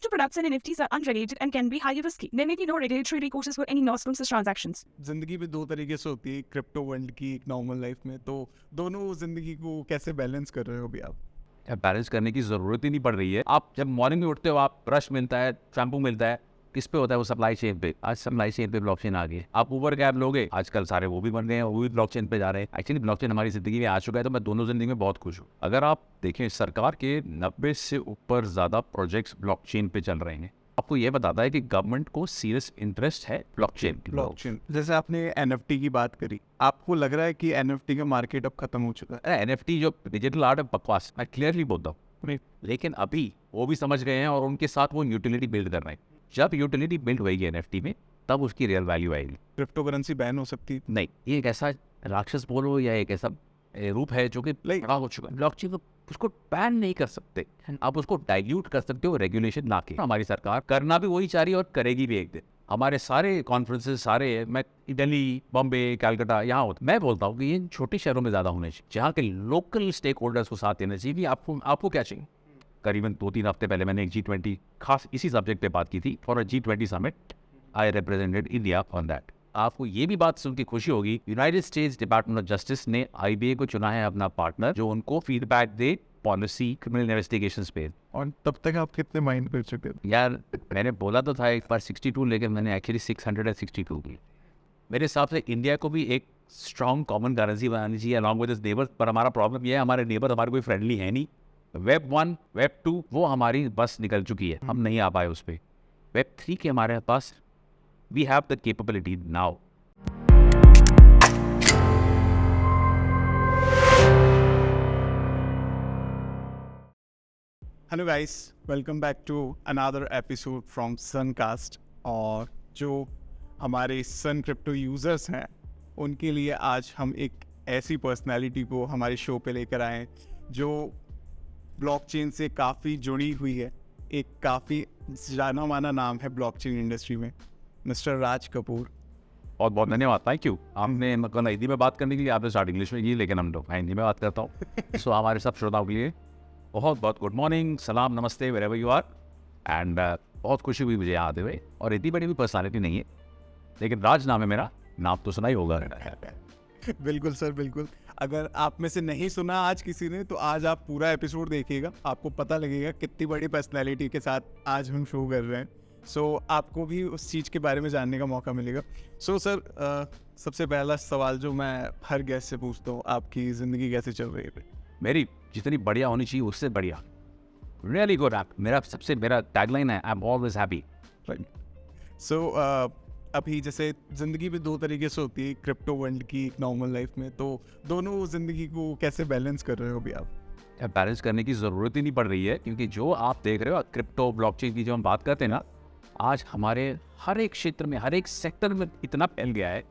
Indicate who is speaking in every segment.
Speaker 1: Crypto products and NFTs are unregulated and can be highly risky. There may be no regulatory recourses for any loss from such transactions.
Speaker 2: जिंदगी भी दो तरीके से होती है, crypto world की, एक नॉर्मल लाइफ में। तो दोनों जिंदगी को कैसे बैलेंस कर रहे हो अभी आप?
Speaker 3: बैलेंस करने की ज़रूरत ही नहीं पड़ रही है। आप जब मॉर्निंग में उठते हो, आप ब्रश मिलता है, शैम्पू मिलता है, किस पे होता है वो? सप्लाई चेन पे। आज सप्लाई चेन पे ब्लॉकचेन आ गई है। आप ऊबर कैब लोगे, आजकल सारे वो भी बन गए हैं, वो भी ब्लॉकचेन पे जा रहे हैं। एक्चुअली ब्लॉकचेन हमारी ज़िंदगी में आ चुका है, तो मैं दोनों ज़िंदगी में बहुत खुश हूँ। अगर आप देखें, सरकार के 90 से ऊपर ज़्यादा प्रोजेक्ट्स ब्लॉकचेन पे चल रहे हैं। आपको ये बताता है कि गवर्नमेंट को सीरियस इंटरेस्ट है ब्लॉकचेन।
Speaker 2: जैसे आपने एनएफटी की बात करी, आपको लग रहा है कि एनएफटी का मार्केट अब खत्म हो चुका है?
Speaker 3: NFT जो डिजिटल आर्ट है, बकवास, मैं क्लियरली बोलता हूँ। लेकिन अभी वो भी समझ गए हैं और उनके साथ वो यूटिलिटी बिल्ड कर रहे हैं। जब यूटिलिटी बिल्ड होगी NFT में, तब उसकी रियल वैल्यू आएगी।
Speaker 2: क्रिप्टो करेंसी बैन हो सकती है?
Speaker 3: नहीं, ये एक ऐसा राक्षस बोलो या एक ऐसा रूप है जो कि बड़ा हो चुका है। ब्लॉकचेन को उसको बैन नहीं कर सकते, आप उसको डाइल्यूट कर सकते हो रेगुलेशन ला के। हमारी सरकार करना भी वही चाह रही है और करेगी भी एक दिन। हमारे सारे कॉन्फ्रेंसेस, सारे, मैं दिल्ली, बॉम्बे, कलकत्ता, यहाँ होता, मैं बोलता हूँ कि ये छोटे शहरों में ज़्यादा होने चाहिए, जहाँ के लोकल स्टेक होल्डर्स को साथ देना चाहिए। आपको क्या चाहिए? करीबन 2-3 हफ्ते पहले मैंने एक G20 खास इसी सब्जेक्ट पे बात की थी। For a G20 summit I represented India on that. आपको ये भी बात सुन के खुशी होगी, United states department of justice ने IBA को चुना है अपना पार्टनर, जो उनको फीडबैक दे पॉलिसी क्रिमिनल इन्वेस्टिगेशंस पे।
Speaker 2: और तब तक आप कितने माइंड कर चुके थे?
Speaker 3: यार, मैंने बोला तो था एक बार 62, लेकिन मैंने एक्चुअली 662 की। मेरे हिसाब से इंडिया को भी एक स्ट्रॉन्ग कॉमन करेंसी बनानी चाहिए अलॉन्ग विद इट्स नेबर। पर हमारा प्रॉब्लम यह है, हमारे नेबर हमारे कोई फ्रेंडली है नहीं। Web 1, Web 2 वो हमारी बस निकल चुकी है, हम नहीं आ पाए उस पर। Web 3 के हमारे पास we have the capability now.
Speaker 2: Hello guys, welcome back to another episode from Suncast. और जो हमारे सन क्रिप्टो यूज़र्स हैं, उनके लिए आज हम एक ऐसी पर्सनालिटी को हमारे शो पे लेकर आए हैं जो ब्लॉकचेन से काफ़ी जुड़ी हुई है। एक काफ़ी जाना माना नाम है ब्लॉकचेन इंडस्ट्री में, मिस्टर राज कपूर।
Speaker 3: बहुत बहुत धन्यवाद, थैंक यू। आपने मतलब हिंदी में बात करने के लिए आपने स्टार्ट इंग्लिश में की, लेकिन हम लोग हिंदी में बात करता हूँ। सो हमारे सब श्रोताओं के लिए बहुत बहुत गुड मॉर्निंग, सलाम, नमस्ते, वेरेवर यू आर। एंड बहुत खुशी हुई मुझे यहाँ आते हुए। और इतनी बड़ी भी पर्सनालिटी नहीं है, लेकिन राज नाम है मेरा, नाम तो सुना ही होगा।
Speaker 2: बिल्कुल सर, बिल्कुल। अगर आप में से नहीं सुना आज किसी ने, तो आज आप पूरा एपिसोड देखिएगा, आपको पता लगेगा कितनी बड़ी पर्सनैलिटी के साथ आज हम शो कर रहे हैं। सो आपको भी उस चीज़ के बारे में जानने का मौका मिलेगा। सो सर, सबसे पहला सवाल जो मैं हर गेस्ट से पूछता हूँ, आपकी ज़िंदगी कैसे चल रही है?
Speaker 3: मेरी जितनी बढ़िया होनी चाहिए उससे बढ़िया, रियली गुड। मेरा टैगलाइन है, आई एम ऑलवेज हैप्पी।
Speaker 2: सो अभी जैसे ज़िंदगी भी दो तरीके से होती है, क्रिप्टो वर्ल्ड की, एक नॉर्मल लाइफ में। तो दोनों ज़िंदगी को कैसे बैलेंस कर रहे हो अभी आप?
Speaker 3: बैलेंस करने की ज़रूरत ही नहीं पड़ रही है, क्योंकि जो आप देख रहे हो क्रिप्टो ब्लॉकचेन की जो हम बात करते हैं ना, आज हमारे हर एक क्षेत्र में, हर एक सेक्टर में इतना फैल गया है।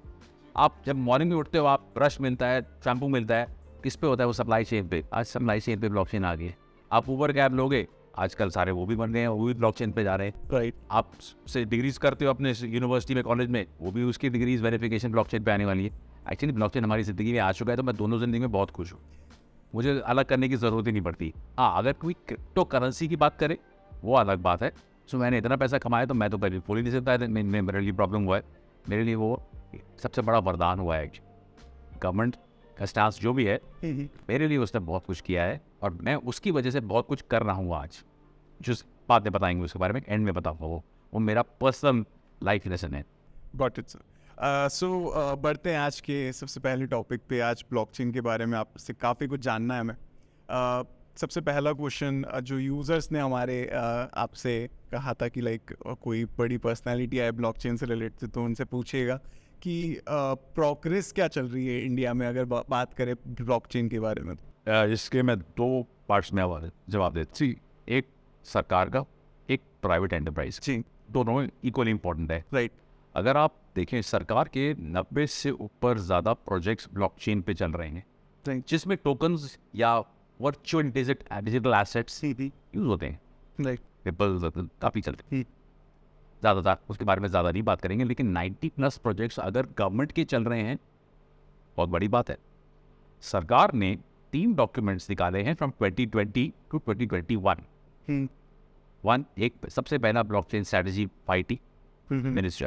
Speaker 3: आप जब मॉर्निंग में उठते हो, आप ब्रश मिलता है, शैम्पू मिलता है, किस पे होता है वो? सप्लाई चेन पे। आज सप्लाई चेन पे ब्लॉकचेन आ गई है। आप ऊबर कैब लोगे, आजकल सारे वो भी बन गए हैं, वो भी ब्लॉकचेन पे जा रहे हैं।
Speaker 2: राइट।
Speaker 3: आप से डिग्रीज करते हो अपने यूनिवर्सिटी में, कॉलेज में, वो भी उसकी डिग्रीज वेरिफिकेशन ब्लॉकचेन पे आने वाली है। एक्चुअली ब्लॉकचेन हमारी ज़िंदगी में आ चुका है, तो मैं दोनों ज़िंदगी में बहुत खुश हूँ। मुझे अलग करने की ज़रूरत ही नहीं पड़ती। हाँ, अगर कोई क्रिप्टो करेंसी की बात करे, वो अलग बात है। सो मैंने इतना पैसा कमाया, तो मैं तो कभी बोल ही नहीं सकता मेरे लिए प्रॉब्लम हुआ है। मेरे लिए वो सबसे बड़ा वरदान हुआ है। गवर्नमेंट का स्टांस जो भी है, मेरे लिए उसने बहुत कुछ किया है, और मैं उसकी वजह से बहुत कुछ कर रहा हूँ आज। जिस बातें बताएंगे उसके बारे में एंड में बताऊँगा, वो मेरा पर्सनल लाइफ लेसन है।
Speaker 2: Got it sir. सो बढ़ते हैं आज के सबसे पहले टॉपिक पे। आज ब्लॉकचेन के बारे में आपसे काफ़ी कुछ जानना है हमें। सबसे पहला क्वेश्चन, जो यूज़र्स ने हमारे आपसे कहा था कि लाइक कोई बड़ी पर्सनालिटी आए ब्लॉकचेन से रिलेटेड, तो उनसे पूछिएगा कि प्रोग्रेस क्या चल रही है इंडिया में, अगर बात करें ब्लॉकचेन के बारे में।
Speaker 3: इसके मैं 2 पार्ट्स में जवाब देता हूँ। एक सरकार का, एक प्राइवेट एंटरप्राइज।
Speaker 2: जी।
Speaker 3: दोनों इक्वली इम्पोर्टेंट है।
Speaker 2: राइट।
Speaker 3: अगर आप देखें, सरकार के 90 से ऊपर ज़्यादा प्रोजेक्ट्स ब्लॉकचेन पे चल रहे हैं, जिसमें टोकन्स या वर्चुअल डिजिटल एसेट्स यूज होते हैं।
Speaker 2: राइट।
Speaker 3: रिपल काफ़ी चलते हैं। ज़्यादातर उसके बारे में ज़्यादा नहीं बात करेंगे, लेकिन 90+ प्रोजेक्ट्स अगर गवर्नमेंट के चल रहे हैं, बहुत बड़ी बात है। सरकार ने 3 डॉक्यूमेंट्स निकाले हैं फ्रॉम 2020 टू 2021। एक सबसे पहला ब्लॉकचेन स्ट्रैटेजी 5T मिनिस्ट्री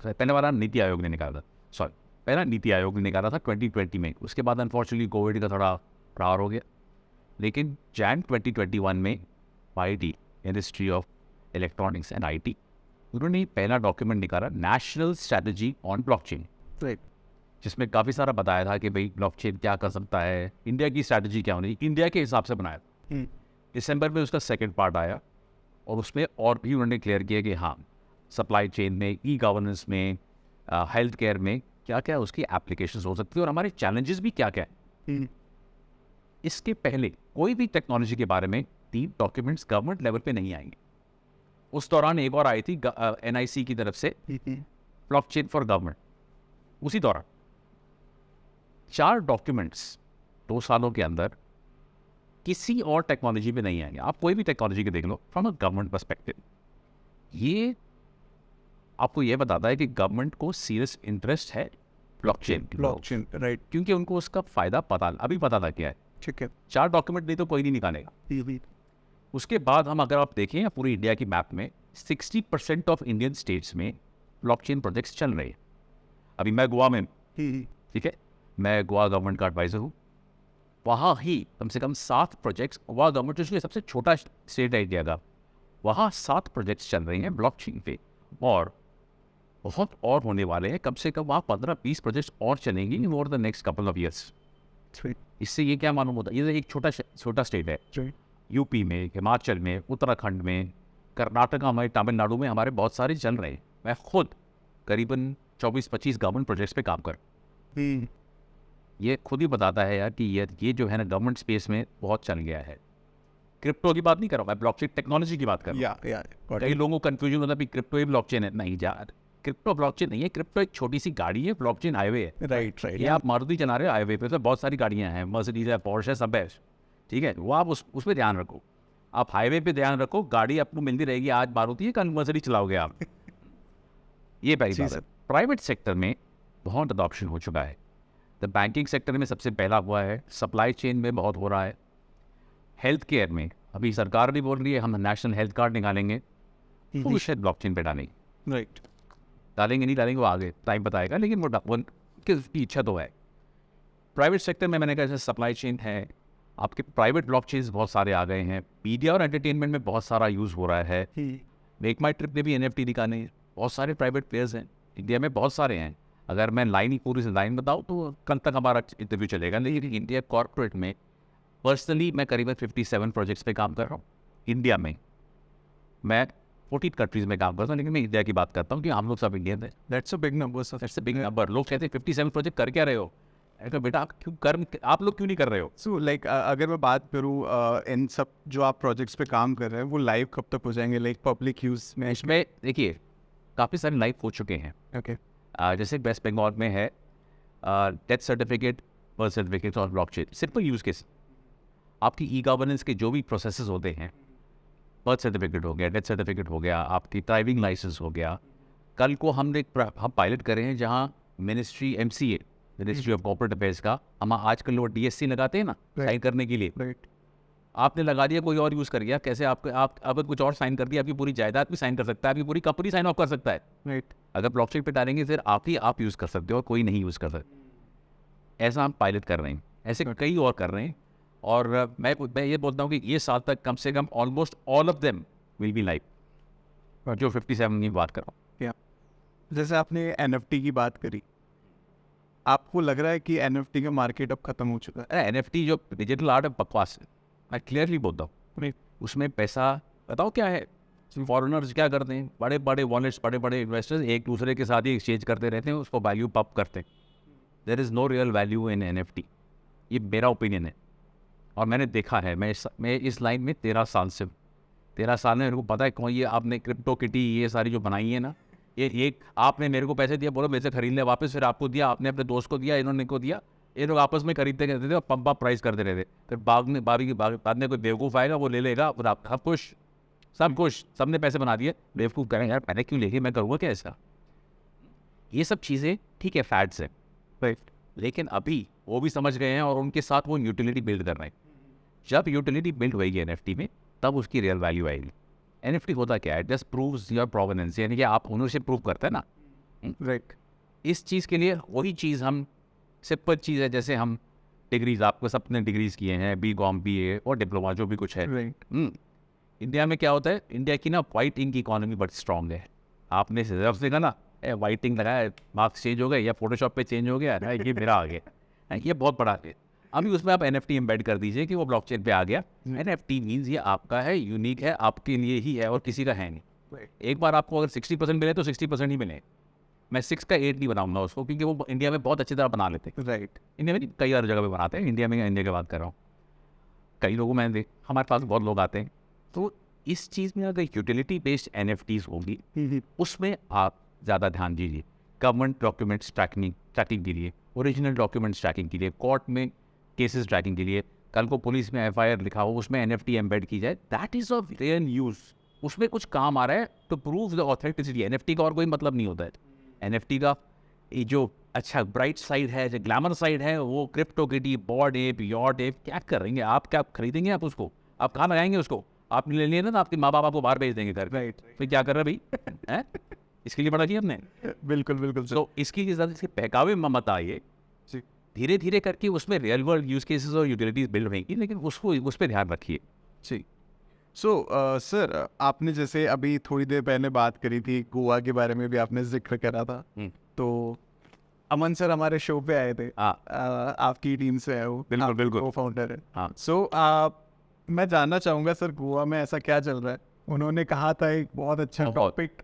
Speaker 3: पहले वाला नीति आयोग ने निकाला था, सॉरी पहला नीति आयोग ने निकाला था 2020 में। उसके बाद अनफॉर्चुनेटली कोविड का थोड़ा प्रहार हो गया, लेकिन जैन 2021 में 5T ministry of electronics and IT उन्होंने पहला डॉक्यूमेंट निकाला, नेशनल स्ट्रैटेजी ऑन ब्लॉकचेन, जिसमें काफ़ी सारा बताया था कि भाई ब्लॉकचेन क्या कर सकता है, इंडिया की स्ट्रैटेजी क्या होनी, इंडिया के हिसाब से बनाया था। दिसंबर में उसका सेकंड पार्ट आया और उसमें और भी उन्होंने क्लियर किया कि हाँ सप्लाई चेन में, ई गवर्नेंस में, हेल्थ केयर में क्या क्या उसकी एप्लीकेशंस हो सकती है और हमारे चैलेंजेस भी क्या क्या हैं। इसके पहले कोई भी टेक्नोलॉजी के बारे में 3 डॉक्यूमेंट्स गवर्नमेंट लेवल पे नहीं आएंगे। उस दौरान एक और आई थी NIC की तरफ से, ब्लॉकचेन फॉर गवर्नमेंट। उसी दौरान 4 डॉक्यूमेंट्स 2 सालों के अंदर किसी और टेक्नोलॉजी पे नहीं आएंगे। आप कोई भी टेक्नोलॉजी के देख लो फ्रॉम अ गवर्नमेंट पर्सपेक्टिव, ये आपको ये बताता है कि गवर्नमेंट को सीरियस इंटरेस्ट है ब्लॉकचेन,
Speaker 2: राइट,
Speaker 3: क्योंकि उनको उसका फायदा अभी पता था क्या है।
Speaker 2: ठीक है,
Speaker 3: 4 डॉक्यूमेंट नहीं तो कोई नहीं निकालेगा। उसके बाद हम अगर आप देखें पूरी इंडिया की मैप में 60% ऑफ इंडियन स्टेट्स में ब्लॉकचेन प्रोजेक्ट्स चल रहे हैं। अभी मैं गोवा में, ठीक है, मैं गोवा गवर्नमेंट का एडवाइज़र हूँ, वहाँ ही कम से कम 7 प्रोजेक्ट्स, गोवा गवर्नमेंट जो सबसे छोटा स्टेट है इंडिया का, वहाँ 7 प्रोजेक्ट्स चल रहे हैं ब्लॉकचेन पे, और बहुत और होने वाले हैं। कम से कम वहाँ 15-20 प्रोजेक्ट्स और चलेंगे इन over the next couple of years. इससे ये क्या मालूम होता है, ये एक छोटा स्टेट है। यूपी में, हिमाचल में, उत्तराखंड में, कर्नाटक, हमारे तमिलनाडु में हमारे बहुत सारे चल रहे हैं। मैं खुद करीबन 24-25 गवर्नमेंट प्रोजेक्ट्स पे काम कर, ये खुद ही बताता है यार कि ये जो है ना गवर्नमेंट स्पेस में बहुत चल गया है। क्रिप्टो की बात नहीं कर रहा हूँ मैं, ब्लॉकचेन टेक्नोलॉजी की बात कर रहा हूँ। कई लोगों को कंफ्यूजन होता है कि क्रिप्टो ही ब्लॉकचेन है। नहीं यार, क्रिप्टो ब्लॉकचेन नहीं है, क्रिप्टो एक छोटी सी गाड़ी है, ब्लॉकचेन हाईवे है।
Speaker 2: राइट,
Speaker 3: ये आप मारुति चला रहे हो हाईवे पे, तो बहुत सारी गाड़ियाँ हैं, मर्सिडीज है, पोर्श है, सब है, ठीक है, वो आप उस पर ध्यान रखो। आप हाईवे पे ध्यान रखो, गाड़ी आपको मिलती रहेगी, आज मारुति है कल मर्सिडीज चलाओगे आप। ये पहली बात है। प्राइवेट सेक्टर में बहुत अडॉप्शन हो चुका है। द बैंकिंग सेक्टर में सबसे पहला हुआ है, सप्लाई चेन में बहुत हो रहा है, हेल्थ केयर में अभी सरकार भी बोल रही है हम नेशनल हेल्थ कार्ड निकालेंगे, वो शायद ब्लॉकचेन पे डालेंगे।
Speaker 2: राइट,
Speaker 3: डालेंगे नहीं डालेंगे वो आगे टाइम बताएगा, लेकिन वो की इच्छा तो है। प्राइवेट सेक्टर में मैंने कहा जैसे सप्लाई चेन है, आपके प्राइवेट ब्लॉकचेन्स बहुत सारे आ गए हैं। मीडिया और एंटरटेनमेंट में बहुत सारा यूज़ हो रहा है। मेक माई ट्रिप ने भी NFT निकाले, बहुत सारे प्राइवेट प्लेयर्स हैं इंडिया में, बहुत सारे हैं। अगर मैं पूरी लाइन बताऊँ तो कल तक हमारा इंटरव्यू चलेगा। लेकिन इंडिया कॉर्पोरेट में पर्सनली मैं करीबन 57 प्रोजेक्ट्स पे काम कर रहा हूँ इंडिया में। मैं 14 कंट्रीज़ में काम करता हूँ, लेकिन मैं इंडिया की बात करता हूँ कि हम लोग सब इंडियन हैं।
Speaker 2: That's a big number sir,
Speaker 3: that's a big number. लोग कहते हैं 57 प्रोजेक्ट कर क्या रहे हो? अरे बेटा आप लोग क्यों नहीं कर रहे हो?
Speaker 2: सो लाइक अगर मैं बात करूँ इन सब जो आप प्रोजेक्ट्स पे काम कर रहे हैं वो लाइव कब तक हो जाएंगे, लाइक पब्लिक यूज़ में?
Speaker 3: इसमें देखिए काफ़ी सारे लाइव हो चुके हैं।
Speaker 2: ओके,
Speaker 3: जैसे वेस्ट बंगाल में है डेथ सर्टिफिकेट, बर्थ सर्टिफिकेट और ब्लॉकचेन, सिंपल यूज़ केस। आपकी ई गवर्नेंस के जो भी प्रोसेसेस होते हैं, बर्थ सर्टिफिकेट हो गया, डेथ सर्टिफिकेट हो गया, आपकी ड्राइविंग लाइसेंस हो गया। कल को हम पायलट कर रहे हैं जहाँ ministry MCA, ministry of corporate affairs का, हम आजकल लोग DSC लगाते हैं ना साइन करने के लिए।
Speaker 2: राइट,
Speaker 3: आपने लगा दिया, कोई और यूज़ कर गया, कैसे आप अगर कुछ और साइन कर दिया, आपकी पूरी जायदाद भी साइन कर सकता है, आपकी पूरी कंपनी साइन ऑफ कर सकता है।
Speaker 2: राइट,
Speaker 3: अगर ब्लॉकचेन पे डालेंगे फिर आप यूज़ कर सकते हो और कोई नहीं यूज़ कर सकता। ऐसा हम पायलट कर रहे हैं, ऐसे कई और कर रहे हैं। और मैं ये बोलता हूँ कि ये साल तक कम से कम almost all of them will be live, जो 57 की बात कर रहा हूँ।
Speaker 2: जैसे आपने NFT की बात करी, आपको लग रहा है कि NFT का मार्केट अब खत्म हो चुका है?
Speaker 3: NFT जो डिजिटल आर्ट है बकवास है, मैं क्लियरली बोलता हूँ। उसमें पैसा बताओ क्या है, फॉरेनर्स क्या करते हैं, बड़े बड़े वॉलेट्स, बड़े बड़े इन्वेस्टर्स एक दूसरे के साथ ही एक्सचेंज करते रहते हैं, उसको वैल्यू पप करते हैं। There is no real value in NFT, ये मेरा ओपिनियन है और मैंने देखा है। मैं इस लाइन में 13 साल में मेरे को पता है कौन ये आपने क्रिप्टो किटी ये सारी जो बनाई है ना, ये आपने मेरे को पैसे दिया, बोलो मेरे से खरीद ले वापस, फिर आपको दिया, आपने अपने दोस्त को दिया, इन्होंने को दिया, ये लोग आपस में खरीदते रहते थे और पंप प्राइस करते रहते। फिर बाद में कोई बेवकूफ़ आएगा, वो ले लेगा, और आप सब कुछ सबने पैसे बना दिए। बेवकूफ़ करेंगे यार, मैंने क्यों लेके, मैं करूँगा क्या ऐसा? ये सब चीज़ें ठीक है, फैट्स है,
Speaker 2: राइट,
Speaker 3: लेकिन अभी वो भी समझ गए हैं और उनके साथ वो यूटिलिटी बिल्ड कर रहे हैं। जब यूटिलिटी बिल्ड होएगी NFT में, तब उसकी रियल वैल्यू आएगी। NFT होता क्या है? जस्ट प्रूव्स योर प्रोवेनेंस, यानी कि आप ओनरशिप प्रूव करते हैं ना।
Speaker 2: राइट।
Speaker 3: इस चीज़ के लिए वही चीज़ हम सिंपल चीज़ है, जैसे हम डिग्रीज, आपको सबने डिग्रीज किए हैं, BCom BA और डिप्लोमा जो भी कुछ है।
Speaker 2: राइट।
Speaker 3: इंडिया में क्या होता है, इंडिया की ना वाइट इंक की इकोनॉमी बहुत स्ट्रांग है। आपने जब से कहा ना वाइट इंक लगाया, मार्क्स चेंज हो गए या फोटोशॉप पे चेंज हो गया ना, ये मेरा आ गया, ये बहुत बड़ा है। अभी उसमें आप NFT एम्बेड कर दीजिए कि वो ब्लॉकचेन पे आ गया। NFT मीन्स ये आपका है, यूनिक है, आपके लिए ही है और किसी का है नहीं। एक बार आपको अगर 60% मिले तो 60% ही मिले। मैं 6 का 8 नहीं बनाऊंगा उसको, क्योंकि वो इंडिया में बहुत अच्छी तरह बना लेते हैं।
Speaker 2: राइट।
Speaker 3: इंडिया में नहीं, कई और जगह पे बनाते हैं। इंडिया में, इंडिया की बात कर रहा हूँ, कई लोगों में देख, हमारे पास बहुत लोग आते हैं। तो इस चीज़ में अगर यूटिलिटी बेस्ड NFTs होगी, उसमें आप ज़्यादा ध्यान दीजिए। गवर्नमेंट डॉक्यूमेंट्स ट्रैकिंग के लिए, ओरिजिनल डॉक्यूमेंट्स ट्रैकिंग के लिए, कोर्ट में केसेस ट्रैकिंग के लिए, कल को पुलिस में FIR लिखा हो उसमें NFT एम्बेड की जाए, that is of real use. उसमें कुछ काम आ रहा है to prove the authenticity. NFT का और कोई मतलब नहीं होता है। NFT का ये जो अच्छा ब्राइट साइड है, जो ग्लैमर साइड है, वो crypto kitty, bored ape, yacht ape, क्या करेंगे आप? क्या खरीदेंगे आप उसको? आप कहाँ लगाएंगे उसको? आप ले लिए ना, आपके माँ बाप आपको बाहर भेज देंगे घर।
Speaker 2: राइट।
Speaker 3: फिर क्या कर रहे भाई हैं? इसके लिए पढ़ा किया हमने।
Speaker 2: बिल्कुल बिल्कुल सर।
Speaker 3: तो इसकी ज़्यादा इसके बहकावे में मत आइए।
Speaker 2: जी।
Speaker 3: धीरे धीरे करके उसमें रियल वर्ल्ड यूज केसेस और यूटिलिटीज बिल्ड होंगी, लेकिन उसको उस पर ध्यान रखिए।
Speaker 2: जी। सो सर, आपने जैसे अभी थोड़ी देर पहले बात करी थी, गोवा के बारे में भी आपने जिक्र करा था। तो अमन सर हमारे शो पे आए थे। आपकी टीम से है वो।
Speaker 3: बिल्कुल बिल्कुल।
Speaker 2: को फाउंडर है।
Speaker 3: हाँ।
Speaker 2: सो मैं जानना चाहूँगा सर, गोवा में ऐसा क्या चल रहा है? उन्होंने कहा था एक बहुत अच्छा टॉपिक,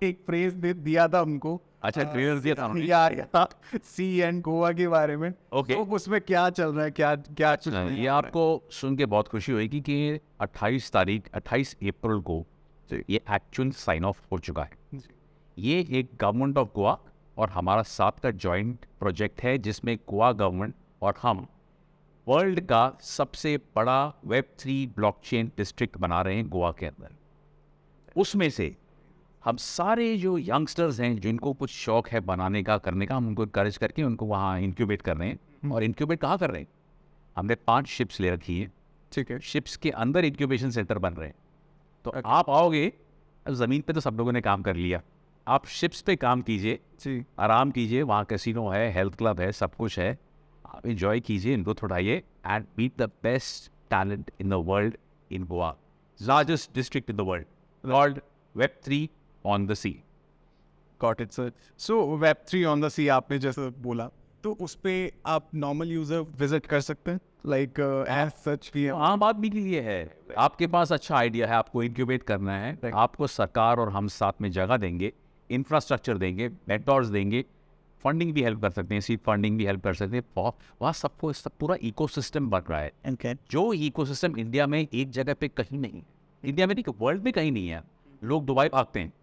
Speaker 2: एक फ्रेज दिया था हमको।
Speaker 3: अच्छा, ट्रेलर दिया था उन्होंने।
Speaker 2: या सी एंड गोवा के बारे में।
Speaker 3: ओके।
Speaker 2: तो उसमें क्या चल रहा है, क्या क्या चल रहा है?
Speaker 3: ये आपको सुन के बहुत खुशी होगी कि 28 अप्रैल को ये एक्चुअल साइन ऑफ हो चुका है। ये एक गवर्नमेंट ऑफ गोवा और हमारा साथ का जॉइंट प्रोजेक्ट है, जिसमें गोवा गवर्नमेंट और हम वर्ल्ड का सबसे बड़ा Web3 ब्लॉकचेन डिस्ट्रिक्ट बना रहे हैं गोवा के अंदर। उसमें से हम सारे जो यंगस्टर्स हैं जिनको कुछ शौक है बनाने का, करने का, हम उनको इनकरेज करके उनको वहाँ इंक्यूबेट कर रहे हैं। और इंक्यूबेट कहाँ कर रहे हैं? हमने 5 शिप्स ले रखी है।
Speaker 2: ठीक है।
Speaker 3: शिप्स के अंदर इंक्यूबेशन सेंटर बन रहे हैं। तो आप आओगे, ज़मीन पे तो सब लोगों ने काम कर लिया, आप शिप्स पे काम कीजिए,
Speaker 2: जी।
Speaker 3: आराम कीजिए। वहाँ कैसीनो है, हेल्थ क्लब है, सब कुछ है। आप इंजॉय कीजिए, इनको उठाइए and meet the best talent in the world in Goa, largest district in the world, called Web3 on the sea.
Speaker 2: Got it sir. So Web3 on the sea आपने जैसे बोला, तो उस पे आप नॉर्मल यूजर विजिट कर सकते हैं, लाइक एज सच भी है?
Speaker 3: आम आदमी के लिए है। आपके पास अच्छा आइडिया है, आपको इंक्यूबेट करना है, आपको सरकार और हम साथ में जगह देंगे, इंफ्रास्ट्रक्चर देंगे, मेंटोर्स देंगे, फंडिंग भी हेल्प कर सकते हैं, सीड फंडिंग भी हेल्प कर सकते हैं। वहाँ सबको सब पूरा इकोसिस्टम बन रहा है। जो इकोसिस्टम इंडिया में एक जगह पे कहीं नहीं है, इंडिया में नहीं, वर्ल्ड में कहीं नहीं है। लोग दुबई भागते हैं।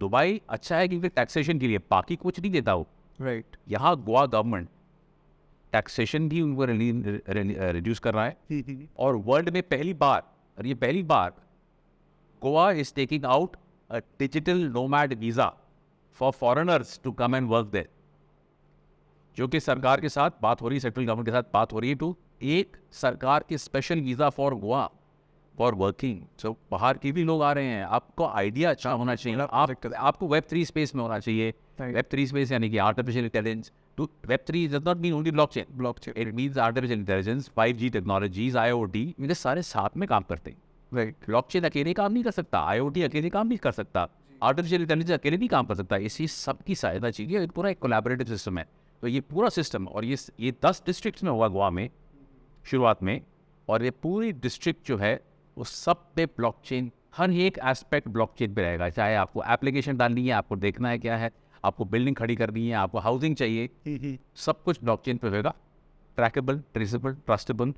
Speaker 3: दुबई अच्छा है क्योंकि टैक्सेशन के लिए, बाकी कुछ नहीं देता वो।
Speaker 2: राइट।
Speaker 3: यहाँ गोवा गवर्नमेंट टैक्सेशन भी उनको रिड्यूस कर रहा है। और वर्ल्ड में पहली बार, और ये पहली बार, Goa is taking out a digital nomad visa for foreigners to come and work there. जो कि सरकार के साथ बात हो रही है, सेंट्रल गवर्नमेंट के साथ बात हो रही है, टू एक सरकार के special visa for Goa for working. So बाहर के भी लोग आ रहे हैं। आपको आइडिया अच्छा होना चाहिए, आपको Web3 स्पेस में होना चाहिए। Web3 स्पेस यानी कि artificial intelligence. To Web3 does not mean only blockchain, it means artificial intelligence, 5G technologies, IoT, ये सारे साथ में काम करते हैं।
Speaker 2: राइट।
Speaker 3: ब्लॉकचेन अकेले काम नहीं कर सकता, IoT अकेले काम नहीं कर सकता, आर्टिफिशियल इंटेलिजेंस अकेले नहीं काम कर सकता। इसी सबकी सहायता चाहिए। पूरा एक कोलैबोरेटिव सिस्टम है। तो ये पूरा सिस्टम, और ये 10 डिस्ट्रिक्ट्स में हुआ गोवा में शुरुआत में, और ये पूरी डिस्ट्रिक्ट जो है वो सब पे ब्लॉकचेन, हर एक एस्पेक्ट ब्लॉकचेन पे रहेगा। चाहे आपको एप्लीकेशन डालनी है, आपको देखना है क्या है, आपको बिल्डिंग खड़ी करनी है, आपको हाउसिंग चाहिए, सब कुछ ब्लॉकचेन पे होगा। Trackable, traceable, trustable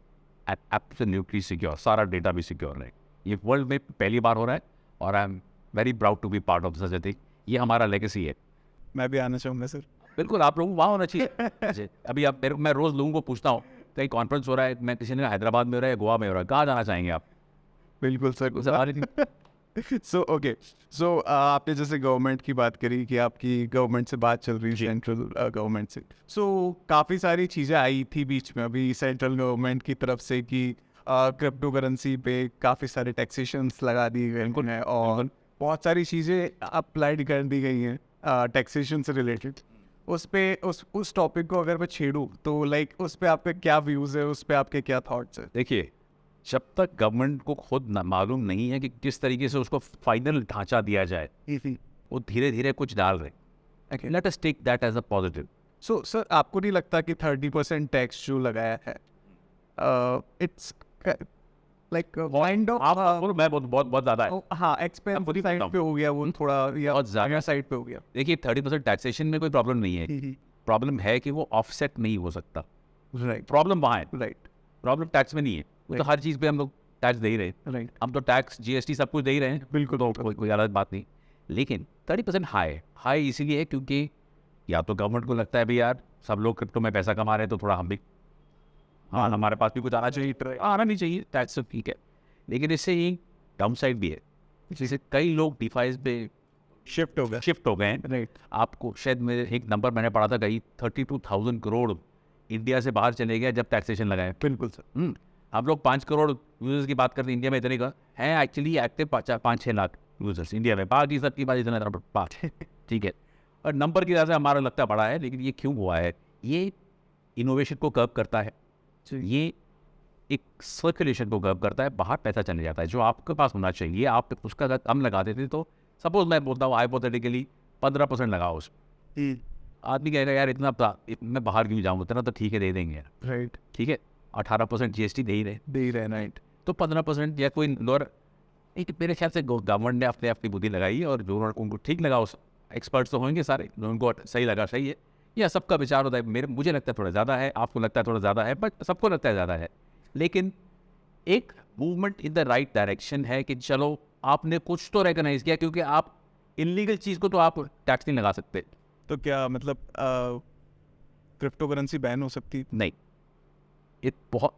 Speaker 3: and absolutely secure. सारा डेटा भी सिक्योर है। ये वर्ल्ड में पहली बार हो रहा है और I am very proud to be part of such a thing. ये हमारा लेगेसी है।
Speaker 2: मैं भी आना चाहूँगा सर।
Speaker 3: बिल्कुल, आप लोगों को वहाँ होना चाहिए। अभी आप मैं रोज़ लोगों को पूछता हूँ, कहीं कॉन्फ्रेंस हो रहा है, मैं किसी ने हैदराबाद में हो रहा है, गोवा में हो रहा है, कहाँ जाना चाहेंगे आप?
Speaker 2: बिल्कुल सर। सो ओके, सो आपने जैसे गवर्नमेंट की बात करी कि आपकी गवर्नमेंट से बात चल रही है, सेंट्रल गवर्नमेंट से। सो काफ़ी सारी चीज़ें आई थी बीच में अभी सेंट्रल गवर्नमेंट की तरफ से कि क्रिप्टो करेंसी पे काफ़ी सारे टैक्सेशंस लगा दिए गए हैं और बहुत सारी चीज़ें अप्लाइड कर दी गई हैं टैक्सेशन से रिलेटेड। उस पे उस टॉपिक को अगर मैं छेड़ूँ तो लाइक उस पे आपके क्या व्यूज़ है, उस पे आपके क्या थॉट्स है?
Speaker 3: देखिए, जब तक गवर्नमेंट को खुद मालूम नहीं है कि किस तरीके से उसको फाइनल ढांचा दिया जाए, वो धीरे धीरे कुछ डाल रहे। Let us take that as a positive.
Speaker 2: So sir, आपको नहीं लगता कि 30% टैक्स जो लगाया है इट्स लाइक काइंड
Speaker 3: आप
Speaker 2: ऑफ
Speaker 3: बोलो, मैं बहुत ज़्यादा है।
Speaker 2: हाँ एक्सपेंस
Speaker 3: खुद ही
Speaker 2: साइड
Speaker 3: बताऊं।
Speaker 2: पे हो गया वो थोड़ा, या
Speaker 3: बहुत ज़्यादा
Speaker 2: साइड पे हो गया?
Speaker 3: देखिए, 30% टैक्सेशन में कोई प्रॉब्लम नहीं है। प्रॉब्लम है कि वो ऑफसेट नहीं हो सकता।
Speaker 2: राइट
Speaker 3: प्रॉब्लम वहाँ है,
Speaker 2: राइट
Speaker 3: प्रॉब्लम टैक्स में नहीं है। वो तो
Speaker 2: Right.
Speaker 3: हर चीज़ पे हम लोग टैक्स दे ही रहे हैं।
Speaker 2: राइट
Speaker 3: हम तो टैक्स जीएसटी सब कुछ दे ही रहे हैं,
Speaker 2: बिल्कुल
Speaker 3: तो कोई अलग बात नहीं। लेकिन 30% हाई इसीलिए है क्योंकि या तो गवर्नमेंट को लगता है भी यार सब लोग क्रिप्टो में पैसा कमा रहे हैं तो थोड़ा हम भी, हाँ हमारे पास भी कुछ आना चाहिए। आना नहीं चाहिए, टैक्स तो ठीक है, लेकिन इससे ही डाउन साइड भी है। जैसे कई लोग डिफाइज पे
Speaker 2: शिफ्ट हो गया।
Speaker 3: शिफ्ट हो गए हैं।
Speaker 2: राइट
Speaker 3: आपको शायद मेरे एक नंबर मैंने पढ़ा था कहीं 32,000 करोड़ इंडिया से बाहर चले गए जब टैक्सेशन लगाए।
Speaker 2: बिल्कुल सर।
Speaker 3: हम लोग 5 करोड़ यूजर्स की बात करते हैं इंडिया में, इतने का हैं actually active 5-6 lakh users India में, बाकी सब की बात इतना बात ठीक है। और नंबर की वजह से हमारा लगता बड़ा है, लेकिन ये क्यों हुआ है? ये इनोवेशन को कर्व करता है, ये एक सर्कुलेशन को कर्व करता है, बाहर पैसा चले जाता है जो आपके पास होना चाहिए। आप उसका अगर कम लगा देते तो सपोज मैं बोलता हूँ हाइपोथेटिकली 15% लगाओ उस, आदमी कहेगा यार इतना मैं बाहर क्यों जाऊँ, उतना तो ठीक है दे देंगे यार,
Speaker 2: राइट
Speaker 3: ठीक है 18% जीएसटी दे ही रहे,
Speaker 2: दे रहे राइट।
Speaker 3: तो 15% या कोई लोअर, एक मेरे ख्याल से गवर्नमेंट ने अपनी बुद्धि लगाई है और जो उनको ठीक लगा, उस एक्सपर्ट्स तो होंगे सारे, जो उनको सही लगा सही है, या सबका विचार होता है। मुझे लगता है थोड़ा ज़्यादा है, आपको लगता है थोड़ा ज़्यादा है, बट सबको लगता है ज़्यादा है। लेकिन एक movement in the right direction है कि चलो आपने कुछ तो रिकॉग्नाइज किया, क्योंकि आप इलीगल चीज़ को तो आप टैक्स नहीं लगा सकते।
Speaker 2: तो क्या मतलब क्रिप्टो करेंसी बैन हो सकती है?
Speaker 3: नहीं,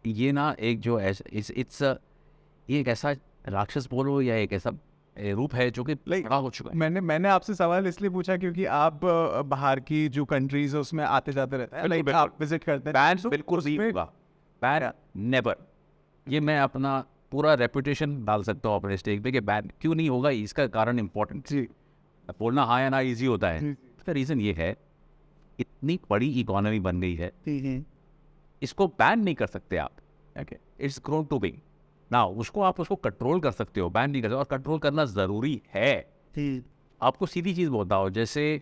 Speaker 3: ये ना एक जो इट्स ये एक ऐसा राक्षस बोलो या एक ऐसा रूप है जो कि बड़ा हो चुका है।
Speaker 2: मैंने आपसे सवाल इसलिए पूछा क्योंकि आप बाहर की जो कंट्रीज है उसमें आते जाते रहते हैं, लाइक आप विजिट करते हैं।
Speaker 3: बैन बिल्कुल नहीं होगा, बैन नेवर। ये मैं अपना पूरा रेपुटेशन डाल सकता हूँ अपने स्टेज पे कि बैन क्यों नहीं होगा, इसका कारण इम्पोर्टेंट।
Speaker 2: जी
Speaker 3: बोलना हाँ या ना ईजी होता है, इसका रीज़न ये है इतनी बड़ी इकोनॉमी बन गई है, इसको बैन नहीं कर सकते आप।
Speaker 2: Okay
Speaker 3: it's grown too big ना, उसको कंट्रोल कर सकते हो, बैन नहीं कर सकते, और कंट्रोल करना ज़रूरी है। आपको सीधी चीज़ बोलता हूँ, जैसे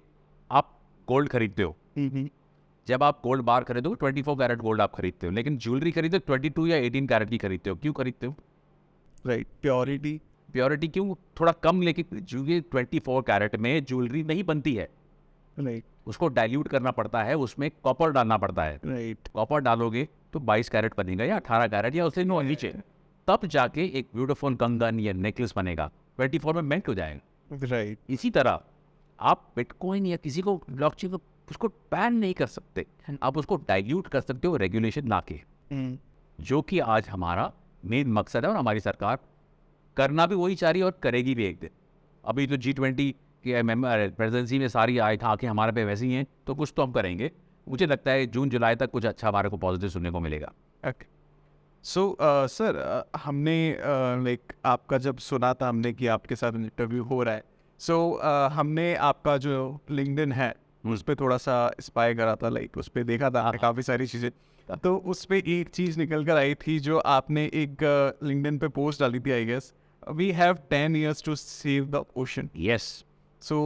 Speaker 3: आप गोल्ड खरीदते हो, जब आप गोल्ड बार खरीदो 24 कैरेट गोल्ड आप खरीदते हो, लेकिन ज्वेलरी खरीदो 22 या 18 कैरेट की खरीदते हो। क्यों खरीदते हो?
Speaker 2: राइट प्योरिटी
Speaker 3: क्यों थोड़ा कम, लेकिन क्योंकि 24 कैरेट में ज्वेलरी नहीं बनती है,
Speaker 2: राइट
Speaker 3: उसको डाइल्यूट करना पड़ता है, उसमें कॉपर डालना पड़ता है।
Speaker 2: राइट
Speaker 3: कॉपर डालोगे तो 22 कैरेट बनेगा या 18 कैरेट या उससे नीचे, तब जाके एक ब्यूटीफुल कंगन या नेकलेस बनेगा, 24 में मेंट हो जाएगा।
Speaker 2: राइट
Speaker 3: इसी तरह आप बिटकॉइन या किसी को ब्लॉकचेन को उसको बैन नहीं कर सकते, आप उसको डाइल्यूट कर सकते हो रेगुलेशन ला के, जो कि आज हमारा मेन मकसद है और हमारी सरकार करना भी वही चाह रही है और करेगी भी एक दिन। अभी तो G20 की प्रेसिडेंसी में सारी आँखें हमारे पे वैसी हैं, तो कुछ तो हम करेंगे। मुझे लगता है जून जुलाई तक कुछ अच्छा हमारे को पॉजिटिव सुनने को मिलेगा।
Speaker 2: ओके सो सर, हमने लाइक आपका जब सुना था हमने कि आपके साथ इंटरव्यू हो रहा है, सो हमने आपका जो लिंक्डइन है उस पर थोड़ा सा स्पाई करा था, लाइक उस पर देखा था काफ़ी सारी चीज़ें, तो उस पर एक चीज़ निकल कर आई थी जो आपने एक लिंक्डइन पे पोस्ट डाली थी, I guess we have 10 years to save the ocean.
Speaker 3: Yes,
Speaker 2: so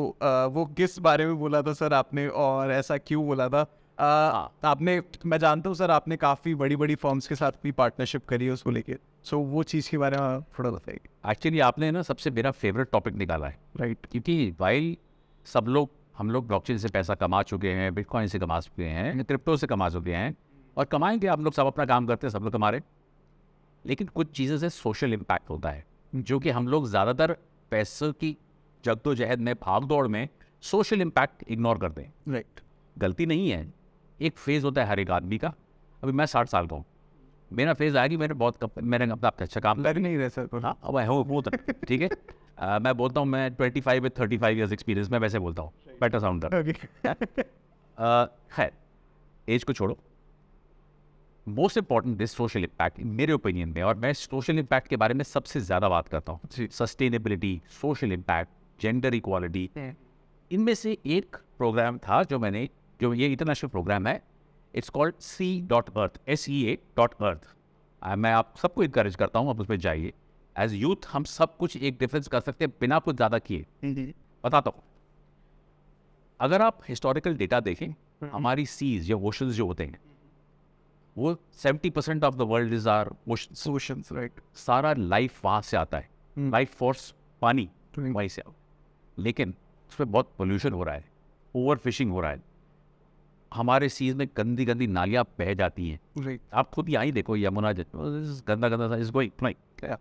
Speaker 2: वो किस बारे में बोला था सर आपने, और ऐसा क्यों बोला था? आपने, मैं जानता हूँ सर आपने काफ़ी बड़ी बड़ी फर्म्स के साथ भी पार्टनरशिप करी है उसको लेके, सो वो चीज़ के बारे में थोड़ा बताइए।
Speaker 3: एक्चुअली आपने ना सबसे मेरा फेवरेट टॉपिक निकाला है,
Speaker 2: राइट
Speaker 3: क्योंकि वाइल हम लोग ब्लॉकचेन से पैसा कमा चुके हैं, बिटकॉइन से कमा चुके हैं, क्रिप्टो से कमा चुके हैं और कमाएंगे, आप लोग सब अपना काम करते हैं, सब लोग कमा रहे, लेकिन कुछ चीज़ों से सोशल इम्पैक्ट होता है, जो कि हम लोग ज़्यादातर पैसों की जद्दोजहद में, भाग दौड़ में सोशल इम्पैक्ट इग्नोर करते हैं।
Speaker 2: राइट
Speaker 3: गलती नहीं है, एक फेज़ होता है हर एक आदमी का। अभी मैं 60 साल का हूँ, मेरा फेज़ आया कि मैंने अपना अच्छा काम
Speaker 2: लग नहीं रहे सर।
Speaker 3: हाँ अब वो तो ठीक है। मैं बोलता हूँ मैं 25 with 35 years एक्सपीरियंस में वैसे बोलता हूँ, बेटर साउंड
Speaker 2: ओके
Speaker 3: खैर एज को छोड़ो, most important is social impact मेरे ओपिनियन में, और मैं सोशल इम्पैक्ट के बारे में सबसे ज़्यादा बात करता हूँ। Sustainability, social impact, gender equality, इनमें से एक प्रोग्राम था जो ये इंटरनेशनल प्रोग्राम है, इट्स कॉल्ड sea.earth, SEA.earth। मैं आप सबको इनकरेज करता हूँ, आप उसमें जाइए। एज यूथ हम सब कुछ एक डिफरेंस कर सकते हैं बिना कुछ ज़्यादा किए। बताता हूँ, अगर आप हिस्टोरिकल डेटा देखें, हमारी सीज या ओशंस जो होते हैं वो 70% of the world is are oceans, right. सारा लाइफ वहाँ से आता है, लाइफ फोर्स पानी वहीं से। लेकिन उसमें बहुत पोल्यूशन हो रहा है, ओवर फिशिंग हो रहा है, हमारे सीज में गंदी गंदी नालियाँ बह जाती हैं। आप खुद यहाँ ही देखो, यमुना गंदा गंदा सा इज गोइंग,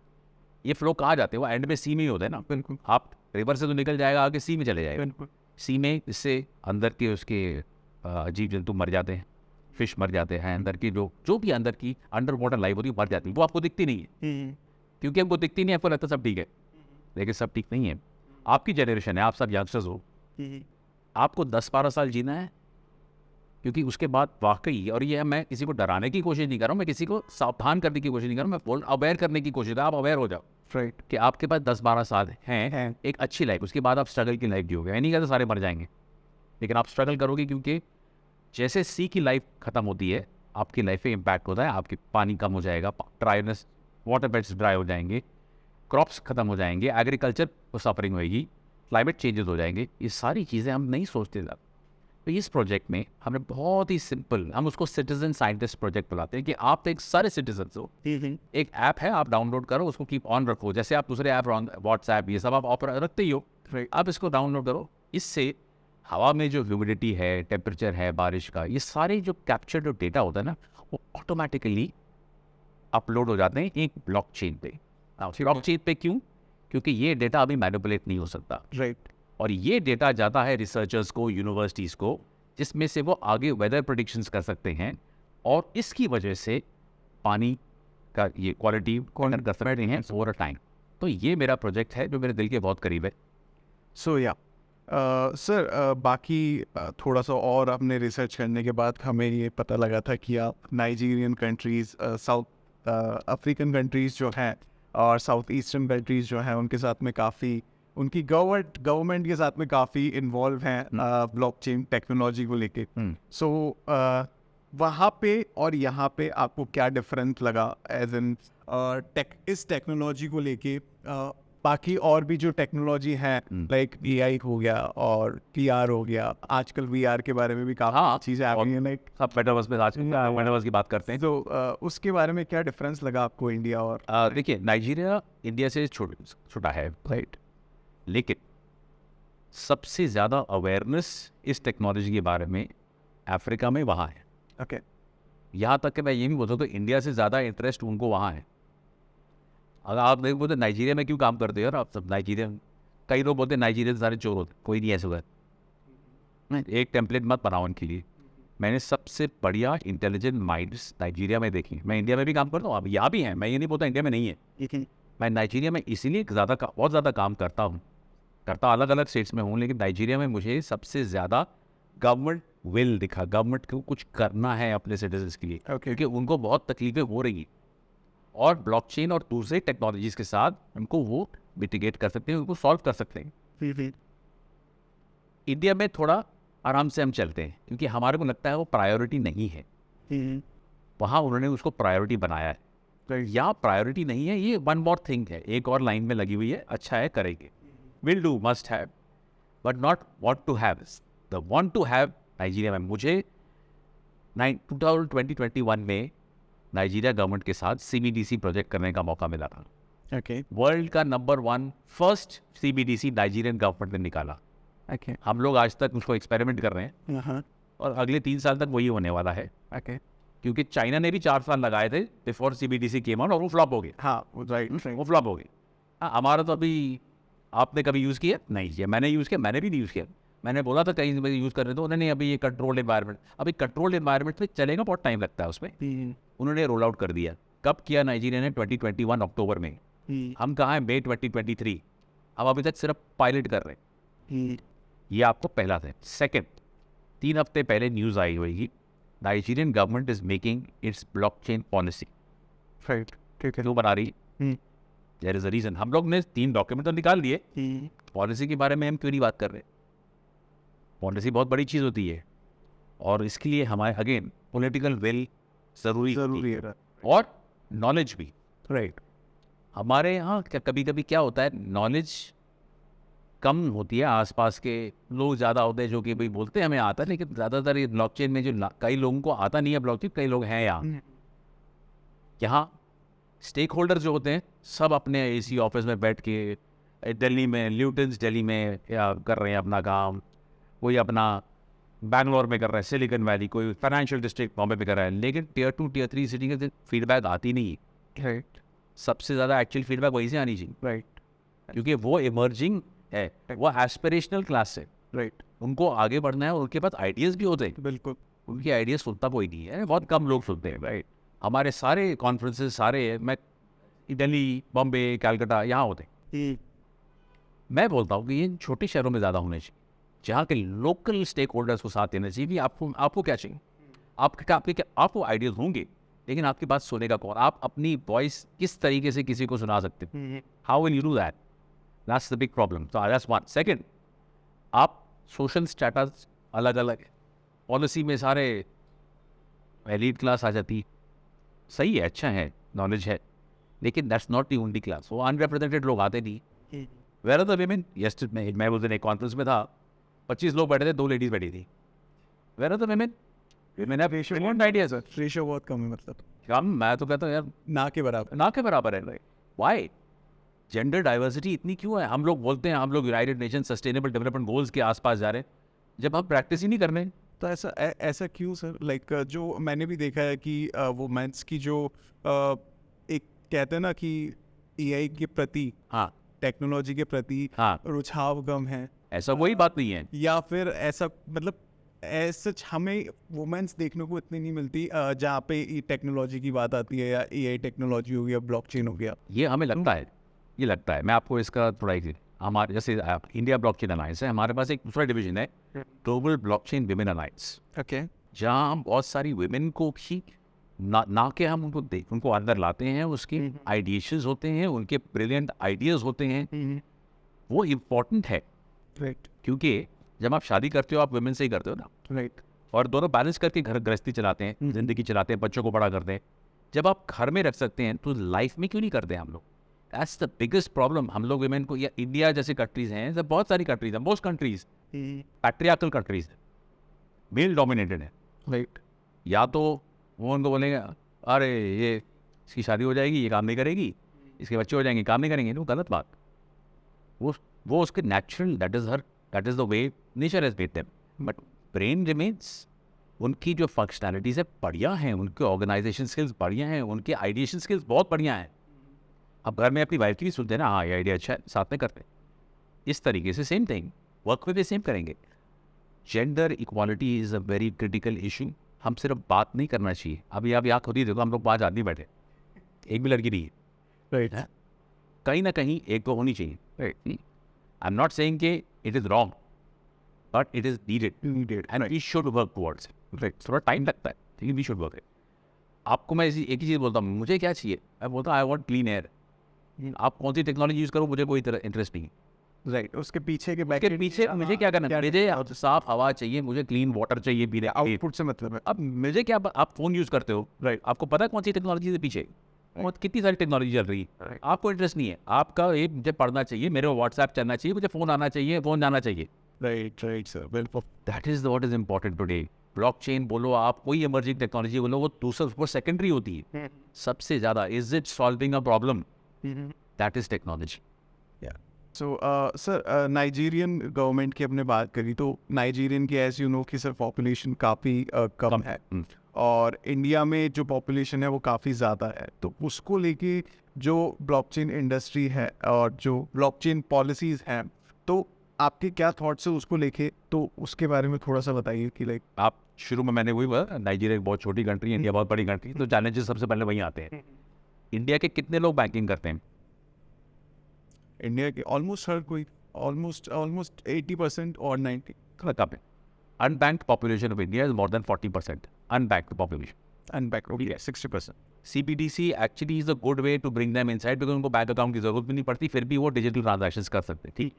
Speaker 3: ये फ्लो कहाँ जाते हैं? वो एंड में सी में ही होते हैं ना। बिल्कुल, आप रिवर से तो निकल जाएगा, आगे सी में चले जाएगा। सी में इससे अंदर के उसके जीव जंतु मर जाते हैं, फिश मर जाते हैं, अंदर की जो भी अंदर की अंडर वाटर लाइफ होती है मर जाती है। वो आपको दिखती नहीं है, क्योंकि हमको दिखती नहीं है, आपको लगता है सब ठीक है, लेकिन सब ठीक नहीं है। आपकी जनरेशन है, आप सब यंगस्टर्स हो, आपको 10-12 साल जीना है, क्योंकि उसके बाद वाकई, और ये मैं किसी को डराने की कोशिश नहीं कर रहा हूँ, मैं किसी को सावधान करने की कोशिश नहीं कर रहा हूँ, मैं अवेयर करने की कोशिश है। आप अवेयर हो जाओ, राइट, कि आपके पास 10-12 साल हैं, एक अच्छी लाइफ, उसके बाद आप स्ट्रगल की लाइफ जियोगे। नहीं कहते सारे मर जाएंगे, लेकिन आप स्ट्रगल करोगे, क्योंकि जैसे सी की लाइफ खत्म होती है, आपकी लाइफ पे इम्पैक्ट होता है। आपकी पानी कम हो जाएगा, ड्राइनेस, वाटर बेड्स ड्राई हो जाएंगे, क्रॉप्स खत्म हो जाएंगे, एग्रीकल्चर को सफरिंग होएगी, क्लाइमेट चेंजेस हो जाएंगे। ये सारी चीज़ें हम नहीं सोचते ज़्यादा। तो इस प्रोजेक्ट में हमने बहुत ही सिंपल, हम उसको सिटीजन साइंटिस्ट प्रोजेक्ट बुलाते हैं, कि आप एक सारे सिटीजन हो, एक ऐप है, आप डाउनलोड करो, उसको कीप ऑन रखो। जैसे आप दूसरे ऐप, व्हाट्सएप, ये सब आप ऑफ रखते ही हो, आप इसको डाउनलोड करो। इससे हवा में जो ह्यूमिडिटी है, टेम्परेचर है, बारिश का, ये सारे जो कैप्चर जो डेटा होता है ना, वो ऑटोमेटिकली अपलोड हो जाते हैं एक ब्लॉकचेन पे। ब्लॉकचेन पे क्यों? क्योंकि ये डेटा अभी मैनिपुलेट नहीं हो सकता, राइट। और ये डेटा जाता है रिसर्चर्स को, यूनिवर्सिटीज़ को, जिसमें से वो आगे वेदर प्रेडिक्शंस कर सकते हैं, और इसकी वजह से पानी का ये क्वालिटी कर सकते हैं ओवर अ टाइम। तो ये मेरा प्रोजेक्ट है जो मेरे दिल के बहुत करीब है।
Speaker 2: सो या सर, बाकी थोड़ा सा और अपने रिसर्च करने के बाद हमें ये पता लगा था कि आप Nigerian countries, south African countries जो हैं और साउथ ईस्टर्न कंट्रीज़ जो हैं, उनके साथ में काफ़ी, उनकी गवर्नमेंट के साथ में काफ़ी इन्वॉल्व हैं ब्लॉकचेन टेक्नोलॉजी को लेके। सो वहाँ पे और यहाँ पे आपको क्या डिफरेंस लगा, एज इन इस टेक्नोलॉजी को लेके? बाकी और भी जो टेक्नोलॉजी है, लाइक AI हो गया और PR हो गया, आजकल VR के बारे में भी काफ़ी चीज़ें आ गई हैं, लाइक
Speaker 3: सब मेटावर्स में आज मेटावर्स की बात करते हैं।
Speaker 2: तो उसके बारे में क्या डिफरेंस लगा आपको इंडिया और?
Speaker 3: देखिए, नाइजीरिया इंडिया से छोटा है, राइट, लेकिन सबसे ज़्यादा अवेयरनेस इस टेक्नोलॉजी के बारे में अफ्रीका में वहाँ है।
Speaker 2: ओके,
Speaker 3: यहाँ तक कि मैं ये भी बोलता हूँ तो इंडिया से ज़्यादा इंटरेस्ट उनको वहाँ है। अगर आप नहीं बोलते नाइजीरिया में क्यों काम करते हो यार आप सब, नाइजीरिया, कई लोग बोलते हैं नाइजीरिया से सारे चोर होते, कोई नहीं ऐसा होगा। एक टेम्पलेट मत बनाओ उनके लिए। मैंने सबसे बढ़िया इंटेलिजेंट माइंड्स नाइजीरिया में देखी। मैं इंडिया में भी काम करता हूँ, अब यहाँ भी हैं, मैं ये नहीं बोलता इंडिया में नहीं है। मैं नाइजीरिया में इसीलिए बहुत ज़्यादा काम करता अलग अलग स्टेट्स में हूँ, लेकिन नाइजीरिया में मुझे सबसे ज़्यादा गवर्नमेंट विल दिखा, गवर्नमेंट को कुछ करना है अपने सिटीजन्स के लिए, क्योंकि उनको बहुत तकलीफें हो रही हैं, और ब्लॉकचेन और दूसरे टेक्नोलॉजीज के साथ उनको वो मिटिगेट कर सकते हैं, उनको सॉल्व कर सकते हैं। इंडिया में थोड़ा आराम से हम चलते हैं, क्योंकि हमारे को लगता है वो प्रायोरिटी नहीं है। वहाँ उन्होंने उसको प्रायोरिटी बनाया है, तो यहाँ प्रायोरिटी नहीं है, ये वन मोर थिंग है, एक और लाइन में लगी हुई है, अच्छा है करेंगे, will do, must have, but not want to have. The want to have Nigeria में मुझे 2021 में नाइजीरिया गवर्नमेंट के साथ CBDC प्रोजेक्ट करने का मौका मिला था।
Speaker 2: ओके,
Speaker 3: वर्ल्ड का number 1 first CBDC Nigerian government ने निकाला।
Speaker 2: ओके,
Speaker 3: हम लोग आज तक उसको एक्सपेरिमेंट कर रहे हैं, और अगले 3 साल तक वही होने वाला है।
Speaker 2: ओके,
Speaker 3: क्योंकि चाइना ने भी 4 साल लगाए थे बिफोर CBDC केम आउट, और वो फ्लॉप हो गए।
Speaker 2: हाँ, राइट,
Speaker 3: वो फ्लॉप हो गए। हमारा तो अभी, आपने कभी यूज़ किया? नहीं किया। मैंने यूज़ किया, मैंने भी नहीं यूज़ किया। मैंने बोला था कहीं यूज़ कर रहे थे, उन्होंने अभी ये कंट्रोल एनवायरनमेंट, अभी कंट्रोल एनवायरनमेंट में चलेगा, बहुत टाइम लगता है उसमें। उन्होंने रोल आउट कर दिया। कब किया नाइजीरिया ने? 2021 अक्टूबर में। हम कहाँ हैं? मई 2023। हम अभी तक सिर्फ पायलट कर रहे हैं। ये आपको पहला था। सेकंड, 3 हफ्ते पहले न्यूज़ आई होगी Nigerian government is making its blockchain policy.
Speaker 2: Right, ठीक है।
Speaker 3: क्यों बना रही? There is a reason. हम लोग ने 3 डॉक्यूमेंट तो निकाल लिए, पॉलिसी के बारे में हम क्यों नहीं बात कर रहे? पॉलिसी बहुत बड़ी चीज़ होती है और इसके लिए हमारे अगेन पॉलिटिकल विल ज़रूरी
Speaker 2: है,
Speaker 3: और नॉलेज भी।
Speaker 2: राइट।
Speaker 3: हमारे यहाँ कभी कभी क्या होता है, नॉलेज कम होती है, आसपास के लोग ज़्यादा होते हैं जो कि भाई बोलते हैं हमें आता है, लेकिन ज़्यादातर ये ब्लॉकचेन में जो कई लोगों को आता नहीं है ब्लॉकचेन, कई लोग हैं यहाँ स्टेक होल्डर जो होते हैं सब अपने एसी ऑफिस में बैठ के दिल्ली में, ल्यूटन्स दिल्ली में या कर रहे हैं अपना काम, कोई अपना बैंगलोर में कर रहा है, सिलिकॉन वैली, कोई फाइनेंशियल डिस्ट्रिक्ट बॉम्बे में कर रहा है, लेकिन टियर 2 टियर 3 सिटी के फीडबैक आती नहीं है।
Speaker 2: राइट।
Speaker 3: सबसे ज़्यादा एक्चुअल फीडबैक वहीं से आनी चाहिए,
Speaker 2: राइट,
Speaker 3: क्योंकि वो इमर्जिंग है, वो एस्पिरेशनल क्लास है,
Speaker 2: राइट,
Speaker 3: उनको आगे बढ़ना है, उनके पास आइडियाज़ भी होते हैं।
Speaker 2: बिल्कुल।
Speaker 3: उनके आइडियाज़ सुनता कोई नहीं है, बहुत कम लोग सुनते हैं। राइट। हमारे सारे कॉन्फ्रेंसेस सारे मैं दिल्ली, बॉम्बे, कलकत्ता यहाँ होते हैं। मैं बोलता हूँ कि ये छोटे शहरों में ज़्यादा होने चाहिए, जहाँ के लोकल स्टेक होल्डर्स को साथ देना चाहिए। भी आपको क्या चाहिए, आपको आइडियाज़ होंगे, लेकिन आपकी बात सुनेगा कौन? आप अपनी वॉइस किस तरीके से किसी को सुना सकते हैं? How will you do that? That's the big problem. तो दैट्स वन। सेकंड, आप सोशल स्टेटस अलग अलग है, पॉलिसी में सारे एलीट क्लास आ जाती, सही है, अच्छा है, नॉलेज है, लेकिन that's not the only class. वो अनरिप्रेजेंटेड लोग आते नहीं। Where are the women? Yesterday मैं उस दिन एक कॉन्फ्रेंस में था, 25 लोग बैठे थे, 2 लेडीज बैठी थी। Where are the women? Women have different ideas.
Speaker 2: Ratio बहुत कम है, मतलब
Speaker 3: कम, मैं तो कहता हूँ यार
Speaker 2: ना के बराबर,
Speaker 3: ना के बराबर है। व्हाई? जेंडर डाइवर्सिटी इतनी क्यों है? हम लोग बोलते हैं हम लोग United nation sustainable development goals के आसपास जा रहे हैं, जब हम प्रैक्टिस ही नहीं कर रहे हैं।
Speaker 2: तो ऐसा क्यों सर? लाइक जो मैंने भी देखा है कि वुमेन्स की जो एक कहते हैं ना कि एआई के प्रति,
Speaker 3: हाँ,
Speaker 2: टेक्नोलॉजी के प्रति
Speaker 3: हाँ,
Speaker 2: रुझाव कम है,
Speaker 3: ऐसा कोई बात नहीं है।
Speaker 2: या फिर ऐसा मतलब ऐसा हमें वुमेन्स देखने को इतनी नहीं मिलती जहाँ पे टेक्नोलॉजी की बात आती है, या एआई टेक्नोलॉजी हो गया, ब्लॉकचेन हो गया।
Speaker 3: ये हमें लगता है, ये लगता है। मैं आपको इसका थोड़ा हमारे जैसे इंडिया ब्लॉकचेन अलायंस है, हमारे पास एक दूसरा डिवीजन है, global blockchain women alliance,
Speaker 2: okay,
Speaker 3: जहाँ हम बहुत सारी विमेन को भी ना के हम उनको अंदर लाते हैं, उसके आइडिएशंस होते हैं, उनके ब्रिलियंट आइडियाज़ होते हैं, वो इम्पोर्टेंट है।
Speaker 2: राइट,
Speaker 3: क्योंकि जब आप शादी करते हो आप विमेन से ही करते हो ना,
Speaker 2: राइट,
Speaker 3: और दोनों बैलेंस करके घर गृहस्थी चलाते हैं, ज़िंदगी चलाते हैं, बच्चों को बड़ा करते हैं। जब आप घर में रख सकते हैं तो लाइफ में क्यों नहीं करते हम लोग? That's the biggest problem. हम लोग विमेन को, या इंडिया जैसे कंट्रीज हैं, जब बहुत सारी कंट्रीज हैं, मोस्ट कंट्रीज पैट्रियार्कल कंट्रीज है, मेल डोमिनेटेड है।
Speaker 2: राइट,
Speaker 3: या तो वो उनको बोलेंगे अरे ये इसकी शादी हो जाएगी, ये काम नहीं करेगी, इसके बच्चे हो जाएंगे, काम नहीं करेंगे, वो गलत बात। वो उसके natural, that is the way nature has made them, but brain remains. उनकी जो फंक्शनैलिटीज़ है बढ़िया हैं, उनके ऑर्गेनाइजेशन स्किल्स बढ़िया हैं, उनके आइडिएशन स्किल्स बहुत बढ़िया हैं। अब घर में अपनी वाइफ की भी सुनते हैं ना, हाँ ये आइडिया अच्छा है, साथ में करते हैं। इस तरीके से सेम थिंग वर्क में भी सेम करेंगे। Gender equality is a very critical issue. हम सिर्फ बात नहीं करना चाहिए। अभी आप यहाँ खुद ही देखो, हम लोग 5 आदमी बैठे, एक भी लड़की नहीं है,
Speaker 2: राइट,
Speaker 3: कहीं ना कहीं एक तो होनी चाहिए। आई एम नॉट सेइंग कि it is wrong, but it is needed and we should work towards it. Right, थोड़ा टाइम लगता है, लेकिन वी शुड वर्क इट। आपको मैं एक ही चीज़ बोलता हूँ, मुझे क्या चाहिए? मैं बोलता हूँ आई वॉन्ट क्लीन एयर। आप कौन सी टेक्नोलॉजी यूज़ करो, मुझे कोई इंटरेस्ट नहीं है।
Speaker 2: राइट, उसके पीछे के
Speaker 3: मुझे क्या करना है? मुझे साफ हवा चाहिए, मुझे क्लीन वाटर चाहिए पीने।
Speaker 2: आउटपुट से मतलब है।
Speaker 3: अब मुझे क्या, आप फ़ोन यूज़ करते हो, राइट, आपको पता है कौन सी टेक्नोलॉजी से पीछे कितनी सारी टेक्नोलॉजी चल रही है, आपको इंटरेस्ट नहीं है। आपका एक, मुझे पढ़ना चाहिए, मेरे व्हाट्सएप चलना चाहिए, मुझे फ़ोन आना चाहिए, फ़ोन जाना चाहिए।
Speaker 2: राइट, राइट सर, बिल्कुल।
Speaker 3: That is what is important today. Blockchain बोलो आप, कोई इमर्जिंग टेक्नोलॉजी बोलो, वो सेकेंडरी होती है। सबसे ज़्यादा is it solving a problem, that is technology.
Speaker 2: So sir, Nigerian government की हमने बात करी, तो नाइजीरियन की एज यू नो कि सर पॉपुलेशन काफ़ी कम है, और इंडिया में जो पॉपुलेशन है वो काफ़ी ज़्यादा है। तो उसको लेके जो ब्लॉकचेन इंडस्ट्री है और जो ब्लॉकचेन पॉलिसीज़ हैं, तो आपके क्या थॉट्स है उसको लेके? तो उसके बारे में थोड़ा सा बताइए कि लाइक
Speaker 3: आप शुरू में मैंने वही बोला, नाइजीरिया एक बहुत छोटी कंट्री है, इंडिया बहुत बड़ी कंट्री, तो चैलेंजेस सबसे पहले वहीं आते हैं। इंडिया के कितने लोग बैंकिंग करते हैं?
Speaker 2: इंडिया के ऑलमोस्ट हर कोई, ऑलमोस्ट 80% और 90।
Speaker 3: कहाँ पे? Unbanked population of India is more than 40%. Unbanked population.
Speaker 2: Unbanked okay 60%.
Speaker 3: CBDC actually is a good way to bring them inside because उनको बैंक अकाउंट की जरूरत भी नहीं पड़ती, फिर भी वो डिजिटल ट्रांजैक्शंस कर सकते हैं. ठीक.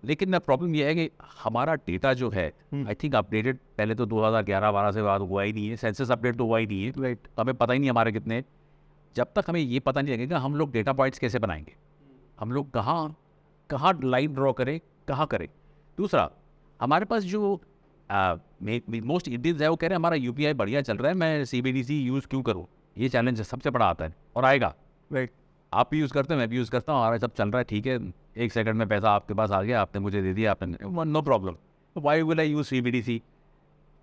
Speaker 3: लेकिन प्रॉब्लम ये है कि हमारा डेटा जो है आई थिंक अपडेटेड पहले तो 2011-12 से बाद हुआ ही नहीं है. सेंसस अपडेट तो हुआ ही नहीं है.
Speaker 2: राइट.
Speaker 3: हमें पता ही नहीं हमारे कितने. जब तक हमें ये पता नहीं लगेगा हम लोग डेटा पॉइंट्स कैसे बनाएंगे, हम लोग कहाँ लाइन ड्रॉ करें, कहाँ करें. दूसरा, हमारे पास जो मोस्ट इंडियंस है वो कह रहे हैं हमारा UPI बढ़िया चल रहा है, मैं CBDC यूज़ क्यों करूँ. ये चैलेंज सबसे बड़ा आता है और आएगा.
Speaker 2: राइट.
Speaker 3: आप भी यूज़ करते हैं, मैं भी यूज़ करता हूँ, हमारा सब चल रहा है. ठीक है, 1 सेकंड में पैसा आपके पास आ गया, आपने मुझे दे दिया, आपने no problem. Why will I use CBDC.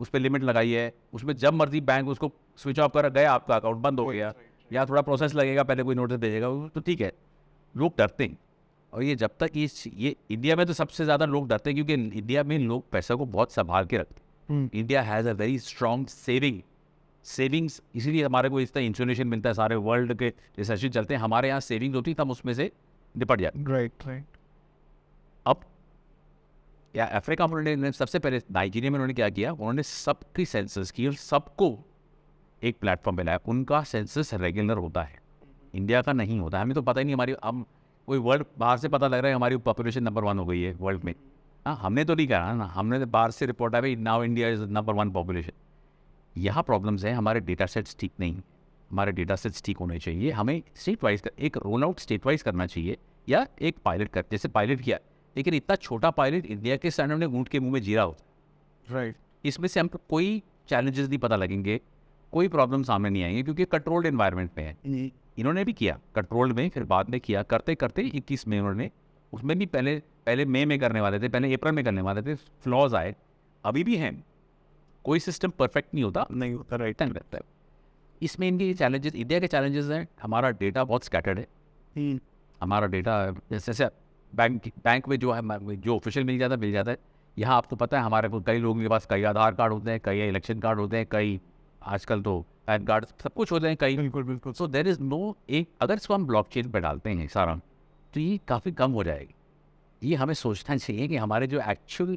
Speaker 3: उस पर लिमिट लगाई है, उसमें जब मर्जी बैंक उसको स्विच ऑफ कर गया, आपका अकाउंट बंद हो गया. या थोड़ा प्रोसेस लगेगा, पहले कोई नोटिस भेजेगा, तो ठीक है. लोग डरते हैं. और ये जब तक ये इंडिया में तो सबसे ज़्यादा लोग डरते हैं क्योंकि इंडिया में लोग पैसा को बहुत संभाल के रखते हैं. India has a very strong savings, इसीलिए हमारे को इस तरह इंसुलेशन मिलता है. सारे वर्ल्ड के रिसर्च चलते हैं, हमारे यहाँ सेविंग्स होती तब उसमें से निपट जाए.
Speaker 2: राइट. राइट.
Speaker 3: अब या अफ्रीका में उन्होंने सबसे पहले नाइजीरिया में उन्होंने क्या किया, उन्होंने सबकी सेंसस की और सबको एक प्लेटफॉर्म पे लाया. उनका सेंसस रेगुलर होता है, इंडिया का नहीं होता. हमें तो पता ही नहीं, हमारी हम कोई वर्ल्ड बाहर से पता लग रहा है हमारी पॉपुलेशन नंबर 1 हो गई है वर्ल्ड में. हाँ, हमने तो नहीं करा ना, हमने तो बाहर से रिपोर्ट है भाई now India is number 1 population. यहाँ प्रॉब्लम्स हैं, हमारे डेटा सेट्स ठीक नहीं. हमारे डेटा सेट्स ठीक होने चाहिए. हमें स्टेट वाइज एक रोल आउट स्टेट वाइज करना चाहिए या एक पायलट कर, जैसे पायलट किया, लेकिन इतना छोटा पायलट इंडिया के स्टैंडर्ड में ऊँट के मुंह में जीरा होता है.
Speaker 2: राइट.
Speaker 3: इसमें से हमको कोई चैलेंजेस नहीं पता लगेंगे, कोई प्रॉब्लम सामने नहीं आएंगे क्योंकि कंट्रोल्ड एनवायरनमेंट में है. इन्होंने भी किया कंट्रोल्ड में, फिर बाद में किया, करते करते 21 में उन्होंने, उसमें भी पहले मई में करने वाले थे, पहले अप्रैल में करने वाले थे. फ्लॉज आए, अभी भी हैं. कोई सिस्टम परफेक्ट नहीं होता,
Speaker 2: नहीं होता. राइट.
Speaker 3: टाइम लगता है. इसमें इनके चैलेंजेस, इंडिया के चैलेंजेस हैं. हमारा डेटा बहुत स्कैटर्ड है. हमारा डेटा जैसे बैंक में जो है, जो ऑफिशियल मिल जाता है. यहाँ आपको पता है हमारे को कई लोगों के पास कई आधार कार्ड होते हैं, कई इलेक्शन कार्ड होते हैं, कई आजकल तो पैन कार्ड, सब कुछ होते हैं कई.
Speaker 2: बिल्कुल.
Speaker 3: सो देयर इज़ नो एक, अगर इसको हम ब्लॉकचेन पे डालते हैं सारा, तो ये काफ़ी कम हो जाएगी. ये हमें सोचना चाहिए कि हमारे जो एक्चुअल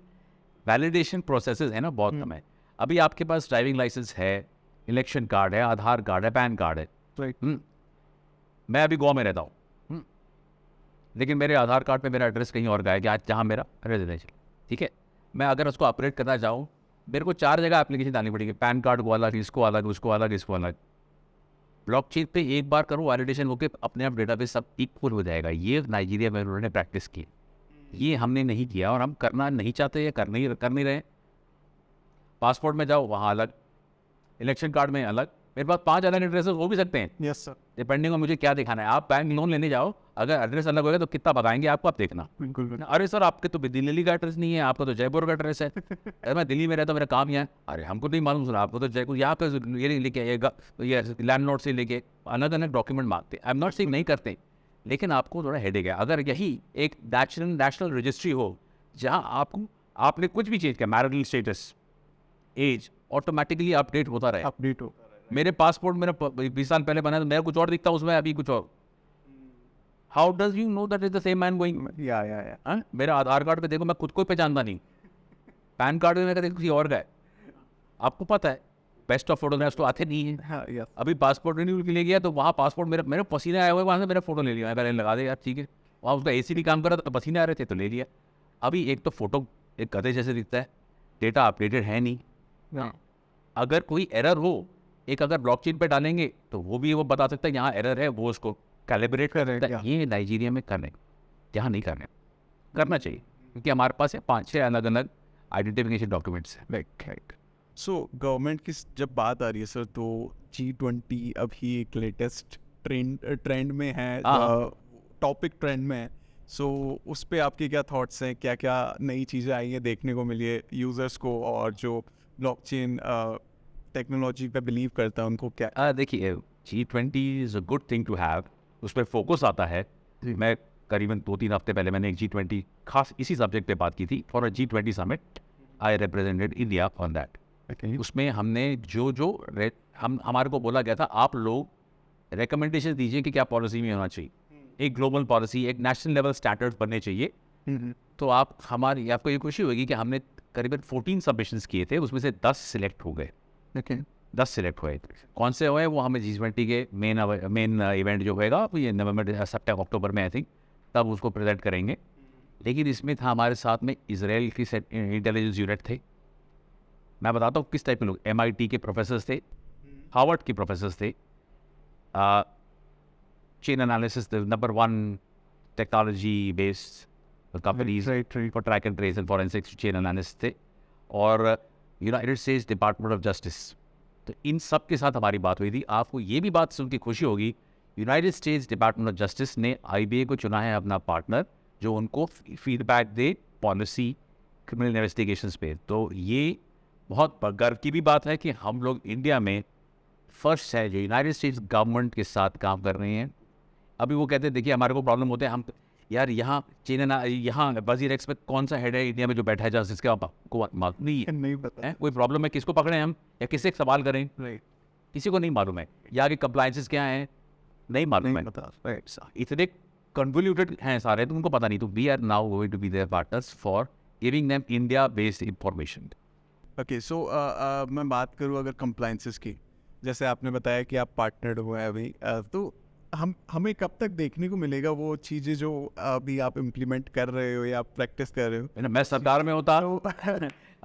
Speaker 3: वैलिडेशन प्रोसेसेस है ना, बहुत कम है. अभी आपके पास ड्राइविंग लाइसेंस है, इलेक्शन कार्ड है, आधार कार्ड है, पैन कार्ड है.
Speaker 2: राइट.
Speaker 3: मैं अभी गोवा में रहता हूँ, लेकिन मेरे आधार कार्ड पे मेरा एड्रेस कहीं और का है कि आज जहाँ मेरा रेजिडेंशियल. ठीक है, मैं अगर उसको अपडेट करना चाहूँ, मेरे को 4 जगह एप्लीकेशन डालनी पड़ेगी. पैन कार्ड को अलग, इसको अलग, उसको अलग, इसको अलग. ब्लॉकचेन पे एक बार करो वैलिडेशन होके अपने आप डेटाबेस सब इक्वल हो जाएगा. ये नाइजीरिया में उन्होंने प्रैक्टिस की, ये हमने नहीं किया और हम करना नहीं चाहते या कर नहीं रहे. पासपोर्ट में जाओ वहाँ अलग, इलेक्शन कार्ड में अलग. मेरे पास 5 अलग एड्रेसेस हो भी सकते हैं.
Speaker 2: Yes sir.
Speaker 3: डिपेंडिंग ऑन मुझे क्या दिखाना है. आप बैंक लोन लेने जाओ, अगर एड्रेस अलग होगा तो कितना बताएंगे आपको, आप देखना.
Speaker 2: बिल्कुल.
Speaker 3: अरे सर आपके तो दिल्ली का एड्रेस नहीं है, आपका तो जयपुर का एड्रेस है. अरे मैं दिल्ली में रहता हूँ, मेरा काम यहाँ. अरे हमको नहीं मालूम सर, आपको तो जयपुर यहाँ पे ये लेके आइएगा, ये लैंडलॉर्ड से लेके अलग डॉक्यूमेंट मांगते. आई एम नॉट सेइंग नहीं करते, लेकिन आपको थोड़ा हेडेक है. अगर यही एक नेशनल रजिस्ट्री हो जहाँ आपने कुछ भी चीज़ किया, marital status, age, automatically update होता रहे.
Speaker 2: अपडेट हो.
Speaker 3: मेरे पासपोर्ट मेरा 20 साल पहले बना है तो मेरा कुछ और दिखता है उसमें, अभी कुछ और. How does you know that is the same man going.
Speaker 2: या.
Speaker 3: मेरा आधार कार्ड पे देखो मैं खुद को ही पहचानता नहीं, पैन कार्ड में मैं कहते किसी और का है. आपको पता है बेस्ट ऑफ फोटोग्राफ्स तो आते नहीं है.
Speaker 2: हाँ. यस.
Speaker 3: अभी पासपोर्ट रिन्यूअल के लिए गया तो वहाँ पासपोर्ट मेरे पसीने आए हुए, वहाँ से मेरा फोटो ले लिया. पहले लगा दे यार, ठीक है. वहाँ उसका AC भी काम कर रहा था, पसीने आ रहे थे तो ले लिया. अभी एक तो फोटो एक गधे जैसे दिखता है, डेटा अपडेटेड है नहीं. अगर कोई एरर हो, एक अगर ब्लॉकचेन पे डालेंगे तो वो भी वो बता सकता है यहाँ एरर है, वो उसको कैलिब्रेट कर सकता है. ये नाइजीरिया में करने, यहाँ नहीं करना चाहिए क्योंकि हमारे पास है 5-6 अलग अलग आइडेंटिफिकेशन डॉक्यूमेंट्स हैं.
Speaker 2: राइट. सो गवर्नमेंट की जब बात आ रही है सर, तो G20 अभी एक लेटेस्ट ट्रेंड में है, टॉपिक ट्रेंड में है. सो उस पर आपके क्या थॉट्स हैं, क्या क्या नई चीज़ें आई हैं देखने को मिली है यूज़र्स को, और जो ब्लॉकचेन टेक्नोलॉजी पे बिलीव करता है उनको क्या?
Speaker 3: देखिए G20 is a good thing to have, उस पर फोकस आता है. मैं करीबन 2-3 हफ्ते पहले मैंने एक G20 खास इसी सब्जेक्ट पे बात की थी. For a G20 summit I represented India on that. उसमें हमने हमारे को बोला गया था आप लोग रिकमेंडेशन दीजिए कि क्या पॉलिसी में होना चाहिए. एक ग्लोबल पॉलिसी, एक नेशनल लेवल स्टैंडर्ड बनने चाहिए तो आपको ये खुशी होगी कि हमने करीबन 14 सबमिशंस किए थे, उसमें से 10 सिलेक्ट हो गए। 10 सिलेक्ट हुए। कौन से हुए वो हमें G20 के मेन इवेंट जो होएगा ये सितंबर अक्टूबर में आई थिंक, तब उसको प्रेजेंट करेंगे। लेकिन इसमें था हमारे साथ में इजराइल की इंटेलिजेंस यूनिट थे। मैं बताता हूँ किस टाइप के लोग, MIT के प्रोफेसर्स थे, हार्वर्ड के प्रोफेसर्स थे, chain analysis number 1 technology based companies for track and trace and forensics chain analysis थे, और United states department of justice. तो इन सब के साथ हमारी बात हुई थी। आपको ये भी बात सुन के खुशी होगी, United states department of justice ने IBA को चुना है अपना पार्टनर, जो उनको फीडबैक दे पॉलिसी क्रिमिनल इन्वेस्टिगेशंस पे। तो ये बहुत गर्व की भी बात है कि हम लोग इंडिया में फर्स्ट है जो यूनाइटेड स्टेट्स गवर्नमेंट के साथ काम कर रहे हैं। अभी वो कहते हैं देखिए हमारे को प्रॉब्लम होते हैं, हम यार यहाँ यहाँ वजीर एक्स में कौन सा हेड है इंडिया में जो बैठा है जस्ट इसके आपको नहीं
Speaker 2: पता
Speaker 3: है, कोई प्रॉब्लम है किसको पकड़े हम या किससे सवाल करें, किसी को नहीं मालूम है। यहाँ के कंप्लायंसेस क्या हैं नहीं मालूम है, इतने कन्वोल्यूटेड हैं सारे, तो उनको पता नहीं। तो we are now going to be their partners for giving them India based information.
Speaker 2: Okay, so मैं बात करूँ अगर कंप्लाइंसेस की, जैसे आपने बताया कि आप पार्टनर्ड हुए हैं अभी, तो हमें कब तक देखने को मिलेगा वो चीज़ें जो अभी आप इम्प्लीमेंट कर रहे हो या आप प्रैक्टिस कर रहे हो?
Speaker 3: मैं सरकार में होता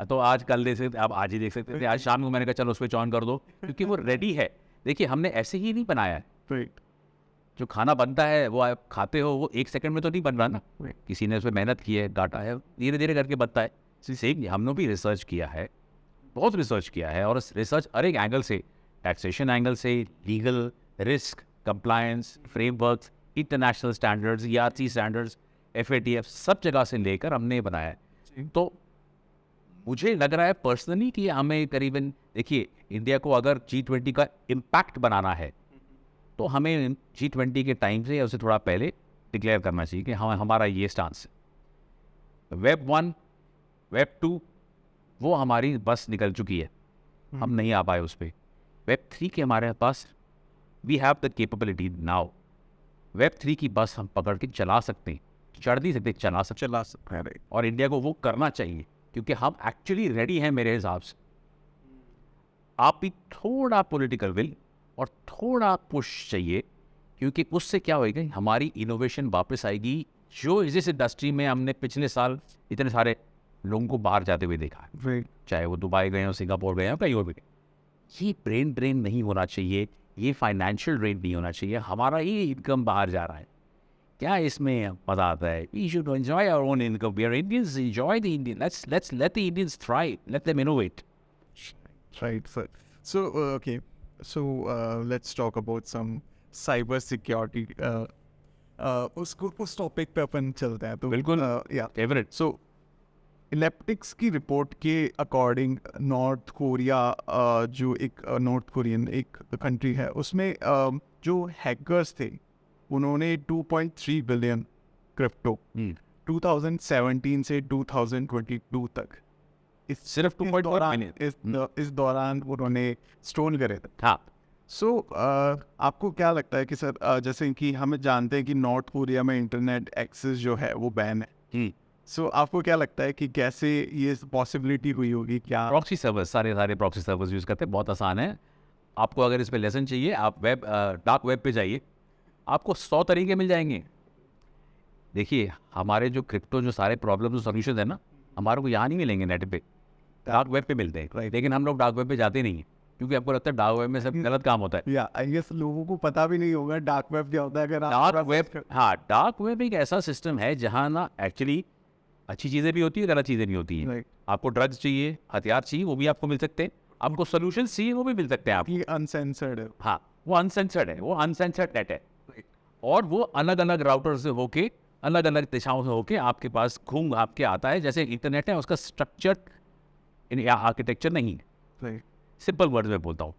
Speaker 3: तो आज कल देख सकते, आप आज ही देख सकते थे। आज शाम को मैंने कहा चलो उस पर ऑन कर दो, क्योंकि वो रेडी है। देखिए हमने ऐसे ही नहीं बनाया है, जो खाना बनता है वो आप खाते हो, वो 1 सेकंड में तो नहीं बन रहा ना, किसी ने उस पर मेहनत की है, डाटा है, धीरे धीरे करके बनता है। सेम हमने भी रिसर्च किया है, बहुत रिसर्च किया है, और इस रिसर्च हर एक एंगल से, टैक्सेशन एंगल से, legal, risk, compliance, frameworks, international standards, ERC standards, FATF, सब जगह से लेकर हमने बनाया है। तो मुझे लग रहा है पर्सनली कि हमें करीबन, देखिए इंडिया को अगर G20 का इम्पैक्ट बनाना है तो हमें G20 के टाइम से या उससे थोड़ा पहले डिक्लेयर करना चाहिए कि हमारा ये स्टांस है। Web 1, Web 2 वो हमारी बस निकल चुकी है, हम नहीं आ पाए उस पर। Web 3 के हमारे पास we have the capability now. Web 3 की बस हम पकड़ के चला सकते हैं, चढ़ नहीं सकते, चला सकते हैं। और इंडिया को वो करना चाहिए, क्योंकि हम एक्चुअली रेडी हैं मेरे हिसाब से। आप भी थोड़ा पॉलिटिकल विल और थोड़ा पुश चाहिए, क्योंकि उससे क्या होएगा, हमारी इनोवेशन वापस आएगी। जो इस इंडस्ट्री में हमने पिछले साल इतने सारे लोगों को बाहर जाते हुए देखा है, चाहे वो दुबई गए हो, सिंगापुर गए हो, कहीं और भी गए, ये ब्रेन ड्रेन नहीं होना चाहिए, ये फाइनेंशियल ड्रेन नहीं होना चाहिए। हमारा ही इनकम बाहर जा रहा है, क्या इसमें मजा आता है? We should enjoy our own income, we are Indians, enjoy the Indian, let's let the Indians thrive, let them innovate.
Speaker 2: Right, sir. So, okay. So, let's talk about some cyber security. उस topic पे अपन चलते हैं। तो
Speaker 3: बिल्कुल,
Speaker 2: या
Speaker 3: favourite.
Speaker 2: सो इलेप्टिक्स की report के according north Korea, जो एक नॉर्थ कोरियन एक कंट्री है, उसमें जो हैकर्स थे उन्होंने 2.3 बिलियन क्रिप्टो 2017 से 2022 तक
Speaker 3: सिर्फ 2.1
Speaker 2: इस दौरान उन्होंने स्टोन करे थे।
Speaker 3: हाँ।
Speaker 2: सो आपको क्या लगता है कि सर, जैसे कि हम जानते हैं कि नॉर्थ कोरिया में इंटरनेट एक्सेस जो है वो बैन है, सो आपको क्या लगता है कि कैसे ये पॉसिबिलिटी हुई होगी? क्या
Speaker 3: प्रॉक्सी सर्वर्स, सारे प्रॉक्सी सर्वर्स यूज़ करते हैं, बहुत आसान है। आपको अगर इस पे लेसन चाहिए, आप डार्क वेब पे जाइए, आपको 100 तरीके मिल जाएंगे। देखिए हमारे जो क्रिप्टो जो सारे प्रॉब्लम जो सोल्यूशन है ना, हमारे को यहाँ नहीं मिलेंगे, नेट पे, डार्क वेब पे मिलते हैं। लेकिन हम लोग डार्क वेब पे जाते नहीं हैं, क्योंकि आपको लगता है डार्क वेब में सब गलत काम होता है।
Speaker 2: या आई गेस लोगों को पता भी नहीं होगा डार्क वेब क्या होता है। अगर
Speaker 3: डार्क वेब, हाँ, डार्क वेब एक ऐसा सिस्टम है जहाँ ना एक्चुअली अच्छी चीज़ें भी होती है, गलत चीज़ें भी होती हैं। आपको ड्रग्स चाहिए, हथियार चाहिए, वो भी आपको मिल सकते हैं। आपको सोल्यूशन चाहिए, वो भी मिल सकते हैं आपको।
Speaker 2: ये अनसेंसर्ड है।
Speaker 3: हाँ, वो अनसेंसर्ड है, वो अनसेंसर्ड नेट है, और वो अलग अलग राउटर से होके, अलग अलग दिशाओं से होके आपके पास घूम आपके आता है। जैसे इंटरनेट है, उसका स्ट्रक्चर या आर्किटेक्चर नहीं है। सिंपल वर्ड में बोलता हूँ,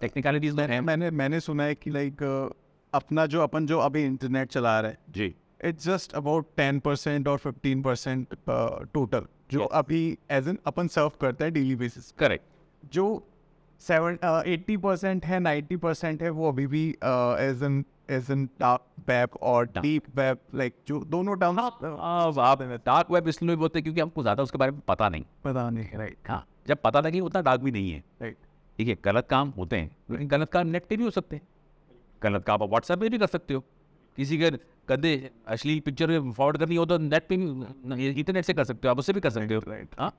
Speaker 3: टेक्निकलिटीज में
Speaker 2: मैंने सुना है कि लाइक अपना जो अपन जो अभी इंटरनेट चला रहे हैं
Speaker 3: जी,
Speaker 2: इट्स जस्ट अबाउट 10% और 15% टोटल जो अभी एज एन अपन सर्व करते हैं डेली बेसिस।
Speaker 3: करेक्ट।
Speaker 2: जो 80% है, 90% है, वो अभी भी एज एन डार्क वेब और डीप वेब, लाइक जो दोनों टर्म
Speaker 3: आप डार्क वेब इसलिए बोलते हैं क्योंकि हमको ज़्यादा उसके बारे में पता नहीं।
Speaker 2: पता नहीं। राइट।
Speaker 3: हाँ, जब पता लगे उतना डार्क भी नहीं है।
Speaker 2: राइट।
Speaker 3: ठीक है, गलत काम होते हैं, लेकिन गलत काम नेट पे भी हो सकते हैं। गलत काम आप व्हाट्सएप पे भी कर सकते हो। किसी के गंदे अश्लील पिक्चर फॉरवर्ड करनी हो तो नेट पे भी, इंटरनेट से कर सकते हो, आप उससे भी कर सकते हो।
Speaker 2: राइट।
Speaker 3: हाँ,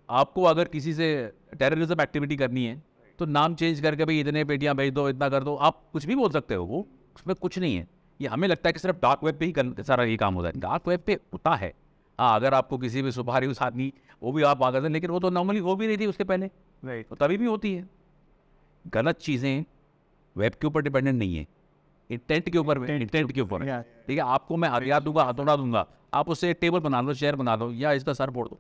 Speaker 3: आपको अगर किसी से टेररिज्म एक्टिविटी करनी है तो नाम चेंज करके भाई इतने पेटियाँ भेज दो, इतना कर दो, आप कुछ भी बोल सकते हो। वो उसमें कुछ नहीं है। ये हमें लगता है कि सिर्फ डार्क वेब पे ही सारा ये काम होता है। डार्क वेब पे होता है। हाँ, अगर आपको किसी भी सुपारी उस आदमी, वो भी आप आगे, लेकिन वो तो नॉर्मली हो भी नहीं थी उसके पहले।
Speaker 2: राइट।
Speaker 3: तो तभी भी होती है। गलत चीज़ें वेब के ऊपर डिपेंडेंट नहीं है, इंटेंट के ऊपर, इंटेंट के ऊपर है। ठीक है, आपको मैं हथियार दूंगा, हथौड़ा दूंगा, आप उससे टेबल बना लो, चेयर बना लो, या इसका सर फोड़ दो,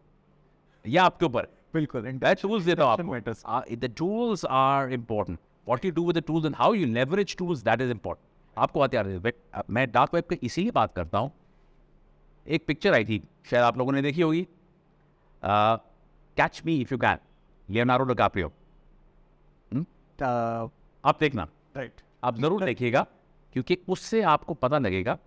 Speaker 3: या आपके ऊपर।
Speaker 2: बिल्कुल।
Speaker 3: मैं टूल्स देता हूँ आपको। The tools are important. What you do with the tools and how you leverage tools, that is important. आपको हथियार दे। मैं डार्क वेब की इसीलिए बात करता हूँ। एक पिक्चर आई थी, शायद आप लोगों ने देखी होगी, catch me if you can, Leonardo DiCaprio. आप देखना,
Speaker 2: राइट,
Speaker 3: आप ज़रूर देखिएगा, क्योंकि उससे आपको पता लगेगा।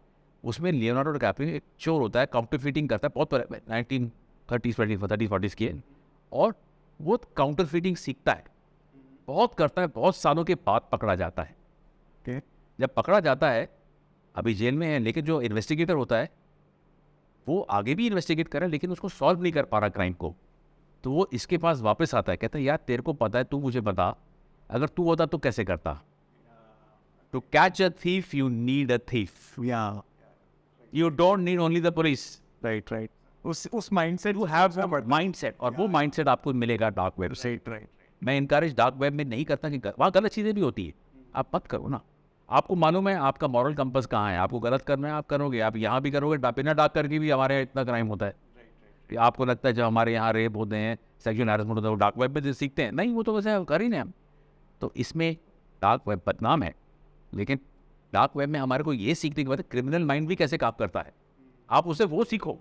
Speaker 3: उसमें लियोनार्डो डिकैप्रियो एक चोर होता है, काउंटरफीटिंग करता है, बहुत 1930s 40s की है, और वो काउंटरफीटिंग सीखता है, बहुत करता है, बहुत सालों के बाद पकड़ा जाता है।
Speaker 2: ओके।
Speaker 3: जब पकड़ा जाता है, अभी जेल में है, लेकिन जो इन्वेस्टिगेटर होता है वो आगे भी इन्वेस्टिगेट कर रहा है, लेकिन उसको सॉल्व नहीं कर पा रहा क्राइम को। तो वो इसके पास वापस आता है, कहता है यार तेरे को पता है, तू मुझे बता, अगर तू होता तो कैसे करता। To catch a thief you need a thief, you don't need only the police.
Speaker 2: Right. Right. उस माइंडसेट,
Speaker 3: यू हैव माइंडसेट, और वो माइंडसेट आपको मिलेगा डार्क वेब से।
Speaker 2: राइट।
Speaker 3: मैं इनकरेज डार्क वेब में नहीं करता कि वहाँ गलत चीज़ें भी होती है, आप मत करो ना। आपको मालूम है आपका मॉरल कंपस कहाँ है, आपको गलत करना है आप करोगे, आप यहाँ भी करोगे, बिना डार्क करके भी हमारे यहाँ इतना क्राइम होता है। कि आपको लगता है जब हमारे यहाँ रेप होते हैं, सेक्सुअल हैरेसमेंट होता है, वो डार्क वेब में सीखते हैं, नहीं, वो तो वैसे कर ही नहीं हम। तो इसमें डार्क वेब बदनाम है, लेकिन डार्क वेब में हमारे को ये सीखने के बाद क्रिमिनल माइंड भी कैसे काम करता है, आप उसे वो सीखो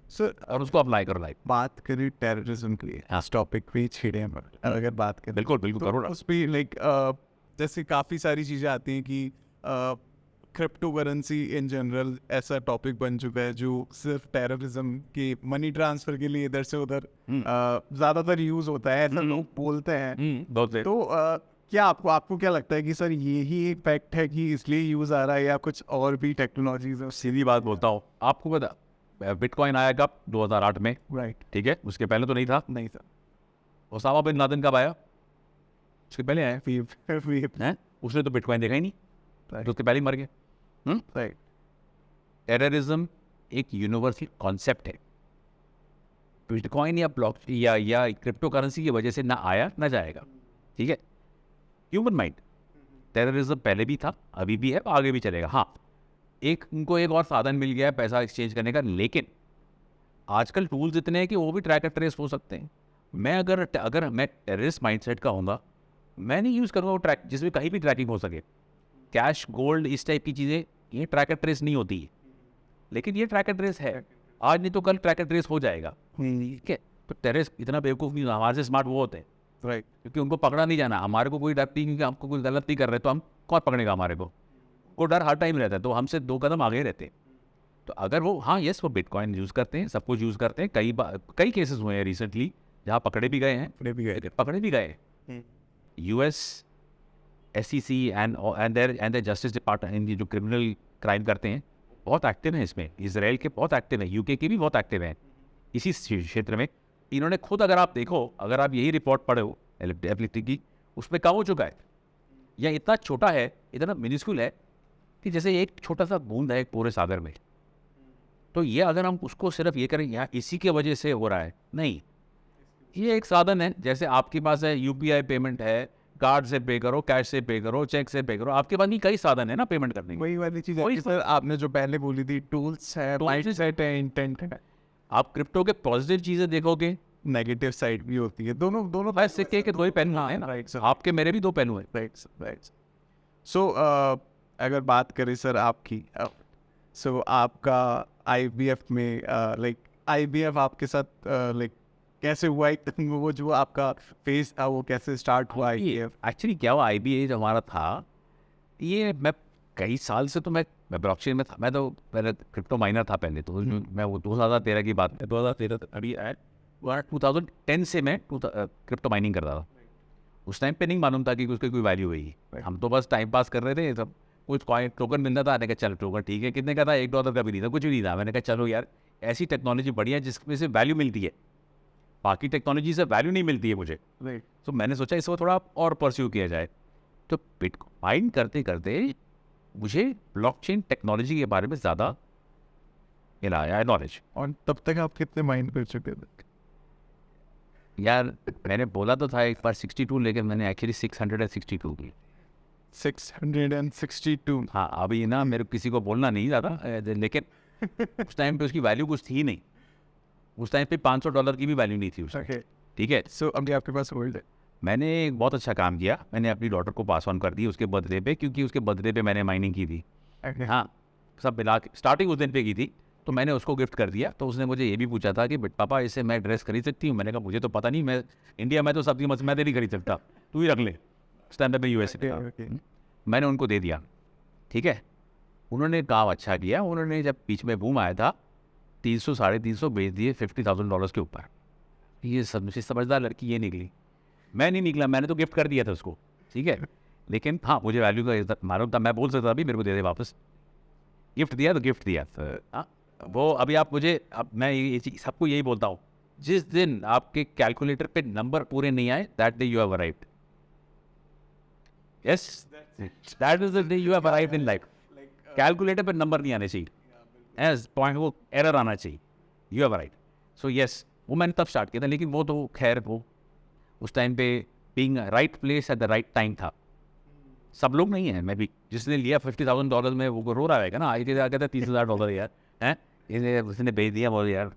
Speaker 2: सर,
Speaker 3: और उसको अप्लाई करो लाइफ।
Speaker 2: बात करें टेररिज्म की, इस टॉपिक पे छिड़े हम अगर बात करें,
Speaker 3: बिल्कुल बिल्कुल करो ना।
Speaker 2: उस पर लाइक जैसे काफ़ी सारी चीज़ें आती हैं कि क्रिप्टो करेंसी इन जनरल ऐसा टॉपिक बन चुका है जो सिर्फ टेररिज्म के मनी ट्रांसफर के लिए इधर से उधर ज़्यादातर यूज़ होता है, ऐसा लोग बोलते हैं।
Speaker 3: बहुत
Speaker 2: तो क्या आपको क्या लगता है कि सर यही एक फैक्ट है कि इसलिए यूज़ आ रहा है, या कुछ और भी टेक्नोलॉजीज है?
Speaker 3: सीधी बात बोलता हूँ आपको, पता बिटकॉइन आया कब? 2008 में।
Speaker 2: राइट।
Speaker 3: ठीक है, उसके पहले तो नहीं था।
Speaker 2: नहीं सर।
Speaker 3: ओसामा बिन लादेन कब आया? उसके पहले आया
Speaker 2: राइट।
Speaker 3: उसने तो बिटकॉइन देखा ही नहीं, तो उसके पहले ही मर गए।
Speaker 2: राइट।
Speaker 3: टेररिज्म एक यूनिवर्सल कॉन्सेप्ट है। बिटकॉइन या ब्लॉक या क्रिप्टो करेंसी की वजह से ना आया ना जाएगा। ठीक है, ह्यूमन माइंड, टेररिज्म पहले भी था, अभी भी है, आगे भी चलेगा। हाँ, उनको एक और साधन मिल गया है पैसा एक्सचेंज करने का, लेकिन आजकल टूल्स इतने हैं कि वो भी ट्रैक एंड ट्रेस हो सकते हैं। मैं अगर मैं टेररिस्ट माइंडसेट का होऊंगा, मैं नहीं यूज़ करूँगा वो ट्रैक जिसमें कहीं भी ट्रैकिंग हो सके। कैश, गोल्ड, इस टाइप की चीज़ें, ये ट्रैक एंड ट्रेस नहीं होती है, लेकिन ये ट्रैक एंड ट्रेस है, आज नहीं तो कल ट्रैक एंड ट्रेस हो जाएगा। ठीक है, तो टेररिस्ट इतना बेवकूफ़ नहीं, हमारे से स्मार्ट वो होते हैं।
Speaker 2: राइट।
Speaker 3: क्योंकि उनको पकड़ा नहीं जाना, हमारे को कोई डर नहीं, क्योंकि हमको कोई गलत नहीं कर रहे, तो हम कौन पकड़ेगा हमारे को डर हर टाइम रहता है, तो हमसे 2 कदम आगे रहते हैं। तो अगर वो, हाँ यस, वो बिटकॉइन यूज़ करते हैं, सब कुछ यूज़ करते हैं, कई केसेस हुए हैं रिसेंटली जहाँ पकड़े भी गए हैं, पकड़े भी गए। US SEC and their justice department, जो क्रिमिनल क्राइम करते हैं, बहुत एक्टिव हैं इसमें। इसराइल के बहुत एक्टिव हैं, UK के भी बहुत एक्टिव हैं इसी क्षेत्र में। इन्होंने खुद, अगर आप देखो, अगर आप यही रिपोर्ट पढ़ो एफएफटी की, उसमें कम हो चुका है, या इतना छोटा है, इतना मिनिस्कुल है कि जैसे एक छोटा सा बूंद है एक पूरे सागर में। तो ये अगर हम उसको सिर्फ ये करें यहाँ इसी की वजह से हो रहा है, नहीं, ये एक साधन है। जैसे आपके पास है UPI पेमेंट है, कार्ड से पे करो, कैश से पे करो, चेक से पे करो, आपके पास नहीं कई साधन है ना पेमेंट करने के।
Speaker 2: वही वाली चीज़
Speaker 3: वही
Speaker 2: है सर, आपने जो पहले बोली थी, टूल्स है, माइंडसेट है, इंटेंट है।
Speaker 3: आप क्रिप्टो के पॉजिटिव चीज़ें देखोगे,
Speaker 2: नेगेटिव साइड भी होती है, दोनों
Speaker 3: भाई सिक्के के 2 ही पहलू हैं ना।
Speaker 2: Right sir.
Speaker 3: आपके मेरे भी 2 पहलू हैं।
Speaker 2: राइट। सो अगर बात करें सर आपकी, सो आपका IVF में, लाइक IVF आपके साथ लाइक कैसे हुआ एक वो जो आपका फेज था वो कैसे स्टार्ट हुआ
Speaker 3: ये एक्चुअली क्या हुआ, IBA जो हमारा था, ये मैं कई साल से तो मैं ब्लॉकचेन में था। मैं तो पहले क्रिप्टो माइनर था पहले तो, मैं वो 2013 की बात है, 2013 अभी 2010 से मैं क्रिप्टो माइनिंग करता था। उस टाइम पे नहीं मालूम था कि उसकी कोई वैल्यू हुई, हम तो बस टाइम पास कर रहे थे। सब कुछ कॉइन टोकन मिलता था, मैंने कहा चल टोकन ठीक है, कितने का था, $1 का भी नहीं था, कुछ भी नहीं था। मैंने कहा चलो यार ऐसी टेक्नोलॉजी बढ़िया है जिसमें से वैल्यू मिलती है, बाकी टेक्नोलॉजी से वैल्यू नहीं मिलती है मुझे। तो मैंने सोचा इसको थोड़ा और परस्यू किया जाए। तो बिटकॉइन करते करते मुझे ब्लॉकचेन टेक्नोलॉजी के बारे में ज़्यादा मिला आया नॉलेज।
Speaker 2: और तब तक आप कितने माइंड कर चुके थे?
Speaker 3: यार मैंने बोला तो था एक बार 62, लेकिन मैंने एक्चुअली 662 की।
Speaker 2: 662?
Speaker 3: हाँ, अभी ना मेरे को किसी को बोलना नहीं ज़्यादा, लेकिन उस टाइम पे उसकी वैल्यू कुछ थी नहीं। उस टाइम पे $500 की भी वैल्यू नहीं थी उसकी।
Speaker 2: Okay.
Speaker 3: ठीक है,
Speaker 2: सो अभी आपके पास होल्ड है?
Speaker 3: मैंने एक बहुत अच्छा काम किया, मैंने अपनी डॉटर को पास ऑन कर दी उसके बर्थडे पे, क्योंकि उसके बर्थडे पे मैंने माइनिंग की थी। हाँ, सब मिला के स्टार्टिंग उस दिन पे की थी, तो मैंने उसको गिफ्ट कर दिया। तो उसने मुझे ये भी पूछा था कि पापा इससे मैं ड्रेस खरीद सकती हूँ? मैंने कहा मुझे तो पता नहीं, मैं इंडिया में तो सबकी मत मैं नहीं खरीद सकता, तू ही रख ले। उस टाइम पे मैं US में था। मैंने उनको दे दिया, ठीक है। उन्होंने काम अच्छा किया, उन्होंने जब बीच में बूम आया था 300 350 बेच दिए $50,000 के ऊपर। ये सबसे समझदार लड़की ये निकली, मैं नहीं निकला, मैंने तो गिफ्ट कर दिया था उसको, ठीक है। लेकिन हाँ, मुझे वैल्यू का इज्जत मालूम था, मैं बोल सकता अभी मेरे को दे दे वापस। गिफ्ट दिया तो गिफ्ट दिया। हाँ, वो अभी आप मुझे, अब मैं ये चीज़ सबको यही बोलता हूँ, जिस दिन आपके कैलकुलेटर पे नंबर पूरे नहीं आए, that day you have arrived. Yes, that is the day you have arrived in life. Calculator पे नंबर नहीं आने चाहिए, एज पॉइंट वो एरर आना चाहिए, you have arrived. So yes, वो मैंने तब स्टार्ट किया था। लेकिन वो तो खैर वो उस टाइम पे being right place at the right time था। सब लोग नहीं है, मैं भी जिसने लिया $50,000 में वो रो रहा है ना, आई आ गया था $30,000 यार, हैं इन्हें उसने भेज दिया, बोल यार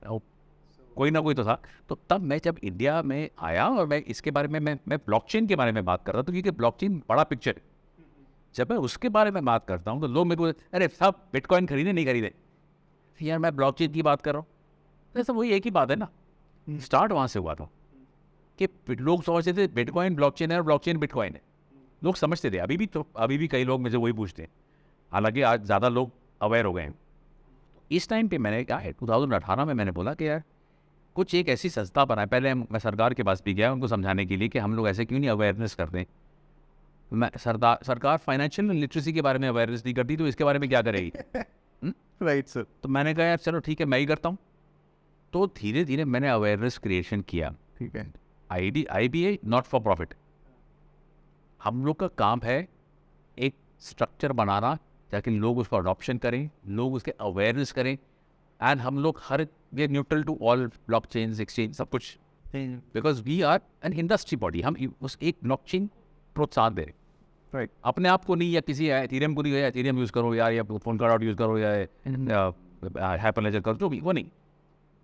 Speaker 3: कोई ना कोई तो था। तो तब मैं जब इंडिया में आया और मैं इसके बारे में मैं ब्लॉकचेन के बारे में बात कर रहा था, क्योंकि ब्लॉकचेन बड़ा पिक्चर है। जब मैं उसके बारे में बात करता हूँ तो लोग मेरे को, अरे सब बिटकॉइन खरीदे नहीं खरीदे, यार मैं ब्लॉकचेन की बात कर रहा हूँ। ऐसा वही एक ही बात है ना, स्टार्ट वहाँ से हुआ था कि लोग समझते थे बिटकॉइन ब्लॉकचेन है और ब्लॉकचेन बिटकॉइन है, लोग समझते थे। अभी भी कई लोग मुझे वही पूछते हैं, हालांकि आज ज़्यादा लोग अवेयर हो गए हैं। इस टाइम पे मैंने क्या है 2018 में मैंने बोला कि यार कुछ एक ऐसी संस्था बनाए। पहले मैं सरकार के पास भी गया उनको समझाने के लिए कि हम लोग ऐसे क्यों नहीं अवेयरनेस करते हैं। मैं सरकार फाइनेंशियल लिटरेसी के बारे में अवेयरनेस नहीं करती, तो इसके बारे में क्या करेगी?
Speaker 2: Right sir.
Speaker 3: तो मैंने कहा यार चलो ठीक है, मैं ही करता हूँ। तो धीरे धीरे मैंने अवेयरनेस क्रिएशन किया।
Speaker 2: ठीक है।
Speaker 3: IBA नॉट फॉर प्रॉफिट, हम लोग का काम है एक स्ट्रक्चर बनाना ताकि लोग उसको अडॉप्शन करें, लोग उसके अवेयरनेस करें। एंड हम लोग हर we are neutral to all blockchains, exchange, सब कुछ, because we are an industry body. हम उस एक ब्लॉकचेन प्रोत्साहन दे रहे,
Speaker 2: राइट।
Speaker 3: अपने आप को नहीं, या किसी एथेरियम को नहीं, या एथेरियम यूज़ करो यार, या फोन कार्ड यूज़ करो, या हाइपरलेजर करो, जो भी, वो नहीं।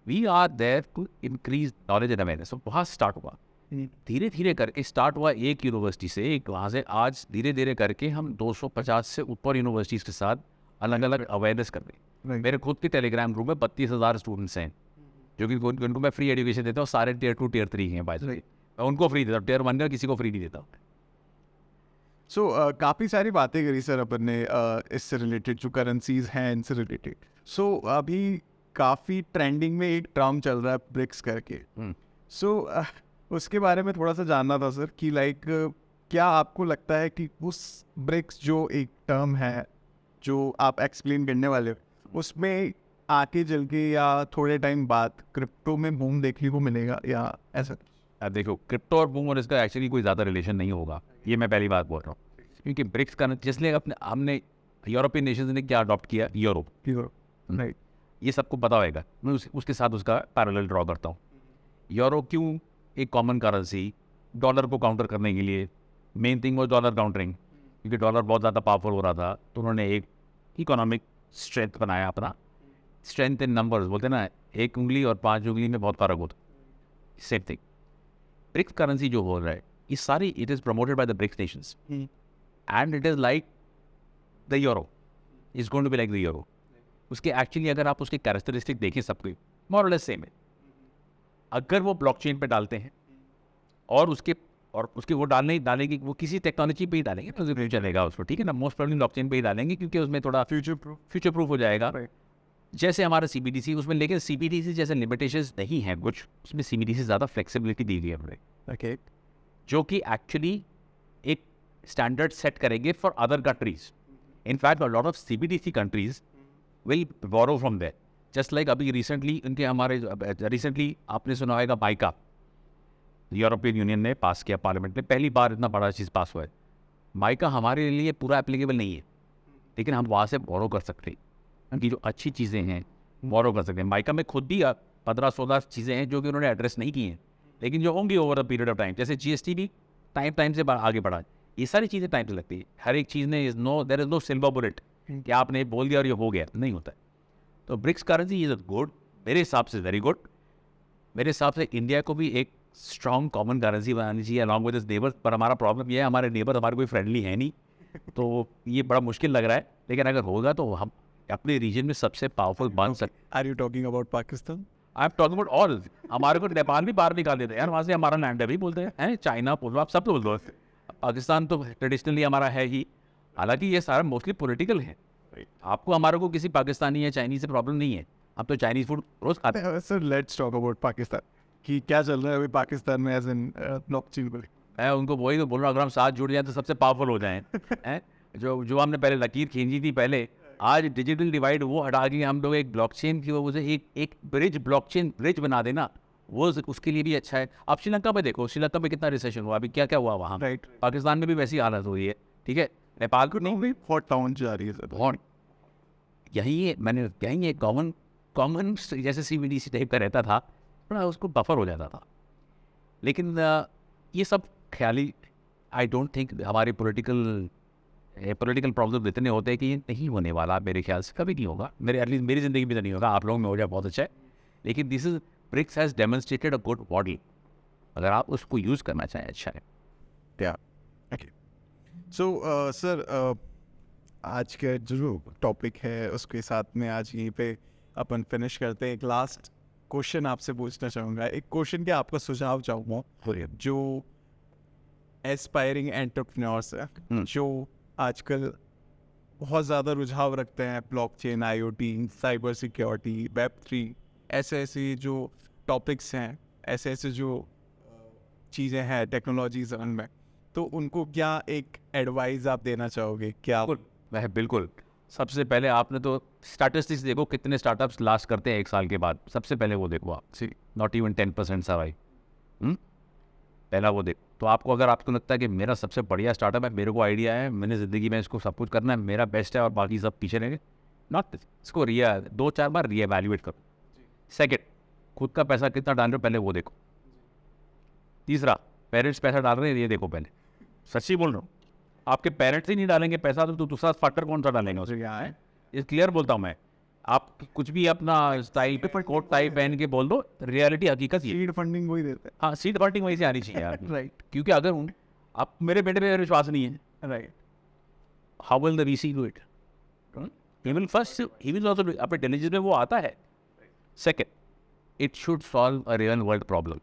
Speaker 3: We are there to increase knowledge and awareness. वहाँ स्टार्ट हुआ, धीरे धीरे करके स्टार्ट हुआ एक यूनिवर्सिटी से, एक वहाँ से आज धीरे धीरे करके हम 250 से ऊपर यूनिवर्सिटीज़ के साथ अलग अलग अवेयरनेस कर रहे हैं। मेरे खुद के टेलीग्राम ग्रुप में 32,000 स्टूडेंट्स हैं, जो कि उनको मैं फ्री एजुकेशन देता हूँ। सारे Tier 2 Tier 3 हैं बाय द वे, मैं उनको फ्री देता हूँ। Tier 1 का किसी को फ्री नहीं देता।
Speaker 2: सो काफ़ी सारी बातें करी सर अपन ने इससे रिलेटेड, जो करेंसीज हैं इनसे रिलेटेड। सो अभी काफ़ी ट्रेंडिंग में एक टर्म चल रहा है ब्रिक्स करके। सो उसके बारे में थोड़ा सा जानना था सर कि लाइक क्या आपको लगता है कि उस ब्रिक्स जो एक टर्म है जो आप एक्सप्लेन करने वाले हो, उसमें आके चल के या थोड़े टाइम बाद क्रिप्टो में बूम देखने को मिलेगा या ऐसा?
Speaker 3: अब देखो, क्रिप्टो और बूम और इसका एक्चुअली कोई ज़्यादा रिलेशन नहीं होगा, ये मैं पहली बात बोल रहा हूँ। क्योंकि ब्रिक्स का जिसने हमने यूरोपियन नेशंस ने क्या अडॉप्ट किया, यूरोप,
Speaker 2: राइट,
Speaker 3: ये सबको पता होगा। मैं उसके साथ उसका पैरेलल ड्रॉ करता हूँ। यूरोप क्यों एक कॉमन करेंसी, डॉलर को काउंटर करने के लिए, मेन थिंग वो डॉलर काउंटरिंग, क्योंकि डॉलर बहुत ज़्यादा पावरफुल हो रहा था, तो उन्होंने एक इकोनॉमिक स्ट्रेंथ बनाया अपना। स्ट्रेंथ इन नंबर्स बोलते हैं ना, एक उंगली और 5 उंगली में बहुत फर्क होता है। सेम थिंग ब्रिक्स करेंसी जो हो रहा है, ये सारी it is promoted by the BRICS nations and it is like the euro, is going to be like the euro. उसके एक्चुअली अगर आप उसके कैरेक्टरिस्टिक देखें, सबके मोर और लेस सेम है। अगर वो ब्लॉकचेन पे डालते हैं और उसके वो डालने की वो किसी टेक्नोलॉजी पे ही डालेंगे तो ज़रूर चलेगा उसको, ठीक है ना। मोस्ट प्रोबेबली ब्लॉकचेन पे ही डालेंगे क्योंकि उसमें थोड़ा फ्यूचर प्रूफ हो जाएगा। जैसे हमारा CBDC उसमें, लेकिन CBDC जैसे लिमिटेशंस नहीं हैं कुछ, उसमें CBDC ज़्यादा फ्लेक्सिबिलिटी दी गई है हमने,
Speaker 2: ओके,
Speaker 3: जो कि एक्चुअली एक स्टैंडर्ड सेट करेंगे for other countries. In fact lot of CBDC countries will borrow from there, just like अभी रिसेंटली आपने सुना होगा माइका, यूरोपियन यूनियन ने पास किया पार्लियामेंट में, पहली बार इतना बड़ा चीज़ पास हुआ है। माइका हमारे लिए पूरा एप्लीकेबल नहीं है, लेकिन हम वहाँ से बोरो कर सकते हैं, उनकी जो अच्छी चीज़ें हैं बोरो कर सकते हैं। माइका में खुद भी 15-16 चीज़ें हैं जो कि उन्होंने एड्रेस नहीं की हैं, लेकिन जो होंगी over the period of time, जैसे GST भी टाइम से आगे बढ़ा। ये सारी चीज़ें टाइम से लगती है, हर एक चीज़ में there is no silver bullet कि आपने बोल दिया और ये हो गया, नहीं होता है। तो ब्रिक्स करेंसी इज़ गुड, मेरे हिसाब से वेरी गुड। मेरे हिसाब से इंडिया को भी एक स्ट्रॉन्ग कॉमन करेंसी बनानी चाहिए अलॉन्ग विद इट्स नेबर्स, पर हमारा प्रॉब्लम ये है हमारे नेबर हमारे कोई फ्रेंडली है नहीं, तो ये बड़ा मुश्किल लग रहा है। लेकिन अगर होगा तो हम अपने रीजन में सबसे पावरफुल बन सकते।
Speaker 2: Are you talking about Pakistan?
Speaker 3: I am talking about all. हमारे को नेपाल भी बाहर निकाल देते हैं यार, वहाँ से हमारा लैंड है भी बोलते हैं, चाइना बोल दो, आप सब तो बोल दो। पाकिस्तान तो ट्रेडिशनली हमारा है ही, हालांकि ये सारा मोस्टली पॉलिटिकल है। आपको हमारे को किसी पाकिस्तानी या चाइनीज से प्रॉब्लम नहीं है, हम तो चाइनीज फूड रोज खाते हैं।
Speaker 2: Sir let's talk about Pakistan कि क्या चल रहा है अभी पाकिस्तान में एज इन ब्लॉकचेन को।
Speaker 3: मैं उनको वही तो बोल रहा हूँ, अगर हम साथ जुड़ जाए तो सबसे पावरफुल हो जाएं। हैं जो हमने पहले लकीर खींची थी पहले, आज डिजिटल डिवाइड वो हटा के हम लोग एक ब्लॉकचेन की वजह से एक ब्लॉकचेन ब्रिज बना देना, वो उसके लिए भी अच्छा है। आप श्रीलंका में देखो, श्रीलंका में कितना रिसेशन हुआ, अभी क्या क्या हुआ वहाँ।
Speaker 2: राइट,
Speaker 3: पाकिस्तान में भी वैसी हालत हुई है, ठीक है। नेपाल को नहीं,
Speaker 2: बहुत डाउन जा रही है सर,
Speaker 3: बहुत। यही कॉमन जैसे CBDC टाइप का रहता था, थोड़ा उसको बफर हो जाता था। लेकिन ये सब ख्याली, आई डोंट थिंक हमारे पॉलिटिकल प्रॉब्लम इतने होते हैं कि ये नहीं होने वाला, मेरे ख्याल से कभी नहीं होगा। एटलीस्ट मेरी ज़िंदगी में तो नहीं होगा, आप लोगों में हो जाए बहुत अच्छा है। लेकिन this is BRICS has demonstrated a good model, अगर आप उसको यूज़ करना चाहें अच्छा है।
Speaker 2: या ओके। सो सर आज का जो टॉपिक है उसके साथ में आज यहीं पे अपन फिनिश करते हैं। एक लास्ट क्वेश्चन आपसे पूछना चाहूँगा, एक क्वेश्चन के आपका सुझाव चाहूँगा जो एस्पायरिंग एंटरप्रेन्योर्स हैं जो आजकल बहुत ज़्यादा रुझाव रखते हैं blockchain, IoT, cyber security, Web3, ऐसे जो टॉपिक्स हैं, ऐसे जो चीज़ें हैं टेक्नोलॉजीज में, तो उनको क्या एक एडवाइस आप देना चाहोगे? क्या
Speaker 3: वह बिल्कुल, सबसे पहले आपने तो स्टैटिस्टिक्स देखो, कितने स्टार्टअप्स लास्ट करते हैं 1 साल के बाद, सबसे पहले वो देखो आप। नॉट इवन 10% सर्वाइव, पहला वो देखो। तो अगर आपको लगता है कि मेरा सबसे बढ़िया स्टार्टअप है, मेरे को आइडिया है, मैंने ज़िंदगी में इसको सब कुछ करना है, मेरा बेस्ट है और बाकी सब पीछे रहेंगे, नॉट, इसको 2-4 बार रीएवैल्यूएट करो। सेकेंड, खुद का पैसा कितना डाल रहे हो पहले वो देखो। तीसरा, पेरेंट्स पैसा डाल रहे हैं ये देखो पहले, सच्ची बोल रहा हूँ। आपके पेरेंट्स ही नहीं डालेंगे पैसा तो दूसरा फैक्टर कौन सा डालेंगे उसे? क्या है, ये क्लियर बोलता हूँ मैं। आप कुछ भी अपना स्टाइल पे कोट टाइप पहन के बोल दो, रियलिटी हकीकत ये।
Speaker 2: सीड फंडिंग वही देते हैं।
Speaker 3: हाँ, सीड फंडिंग वही से आनी चाहिए यार।
Speaker 2: राइट,
Speaker 3: क्योंकि अगर आप मेरे बेटे पे विश्वास नहीं है,
Speaker 2: right,
Speaker 3: how will the VC do it? He will also do, अपने इंटेलिजेंस में वो आता है। Second, it should solve a real world problem,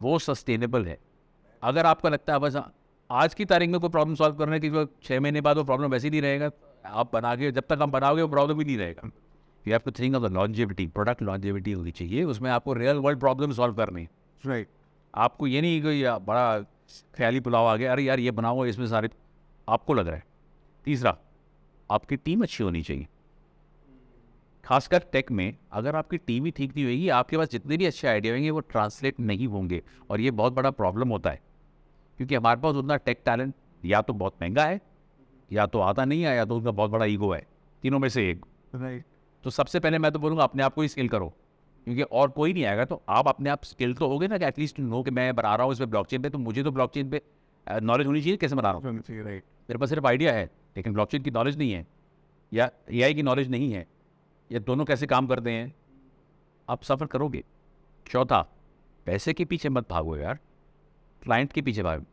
Speaker 3: वो सस्टेनेबल है। अगर आपको लगता है बस आज की तारीख में कोई प्रॉब्लम सॉल्व करने की 6 महीने बाद वो प्रॉब्लम वैसे ही नहीं रहेगा, आप बना के जब तक आप बनाओगे वो प्रॉब्लम ही नहीं रहेगा। You have to think of the longevity, product longevity होनी चाहिए, उसमें आपको रियल वर्ल्ड प्रॉब्लम सॉल्व करनी।
Speaker 2: राइट,
Speaker 3: आपको ये नहीं कोई बड़ा ख्याली पुलाव आ गया, अरे यार ये बनाओ इसमें सारे आपको लग रहा है। तीसरा, आपकी टीम अच्छी होनी चाहिए, खासकर टेक में। अगर आपकी टीम ही ठीक नहीं होगी, आपके पास जितने भी अच्छे आइडिया होंगे वो ट्रांसलेट नहीं होंगे, और ये बहुत बड़ा प्रॉब्लम होता है, क्योंकि हमारे पास उतना टेक टैलेंट या तो बहुत महंगा है, या तो आता नहीं है, या तो उनका बहुत बड़ा ईगो है, तीनों में से एक।
Speaker 2: राइट,
Speaker 3: तो सबसे पहले मैं तो बोलूँगा अपने आप को ही स्किल करो, क्योंकि और कोई नहीं आएगा। तो आप अपने आप स्किल तो होगे ना, कि एटलीस्ट नो कि मैं बना रहा हूँ इस पर ब्लॉकचेन पे, तो मुझे तो ब्लॉकचेन पे नॉलेज होनी चाहिए कैसे बना रहा हूँ।
Speaker 2: राइट,
Speaker 3: मेरे पास सिर्फ आइडिया है लेकिन ब्लॉकचेन की नॉलेज नहीं है, या AI की नॉलेज नहीं है, ये दोनों कैसे काम करते हैं, आप सफ़र करोगे। चौथा, पैसे के पीछे मत भागो यार, क्लाइंट के पीछे भागो।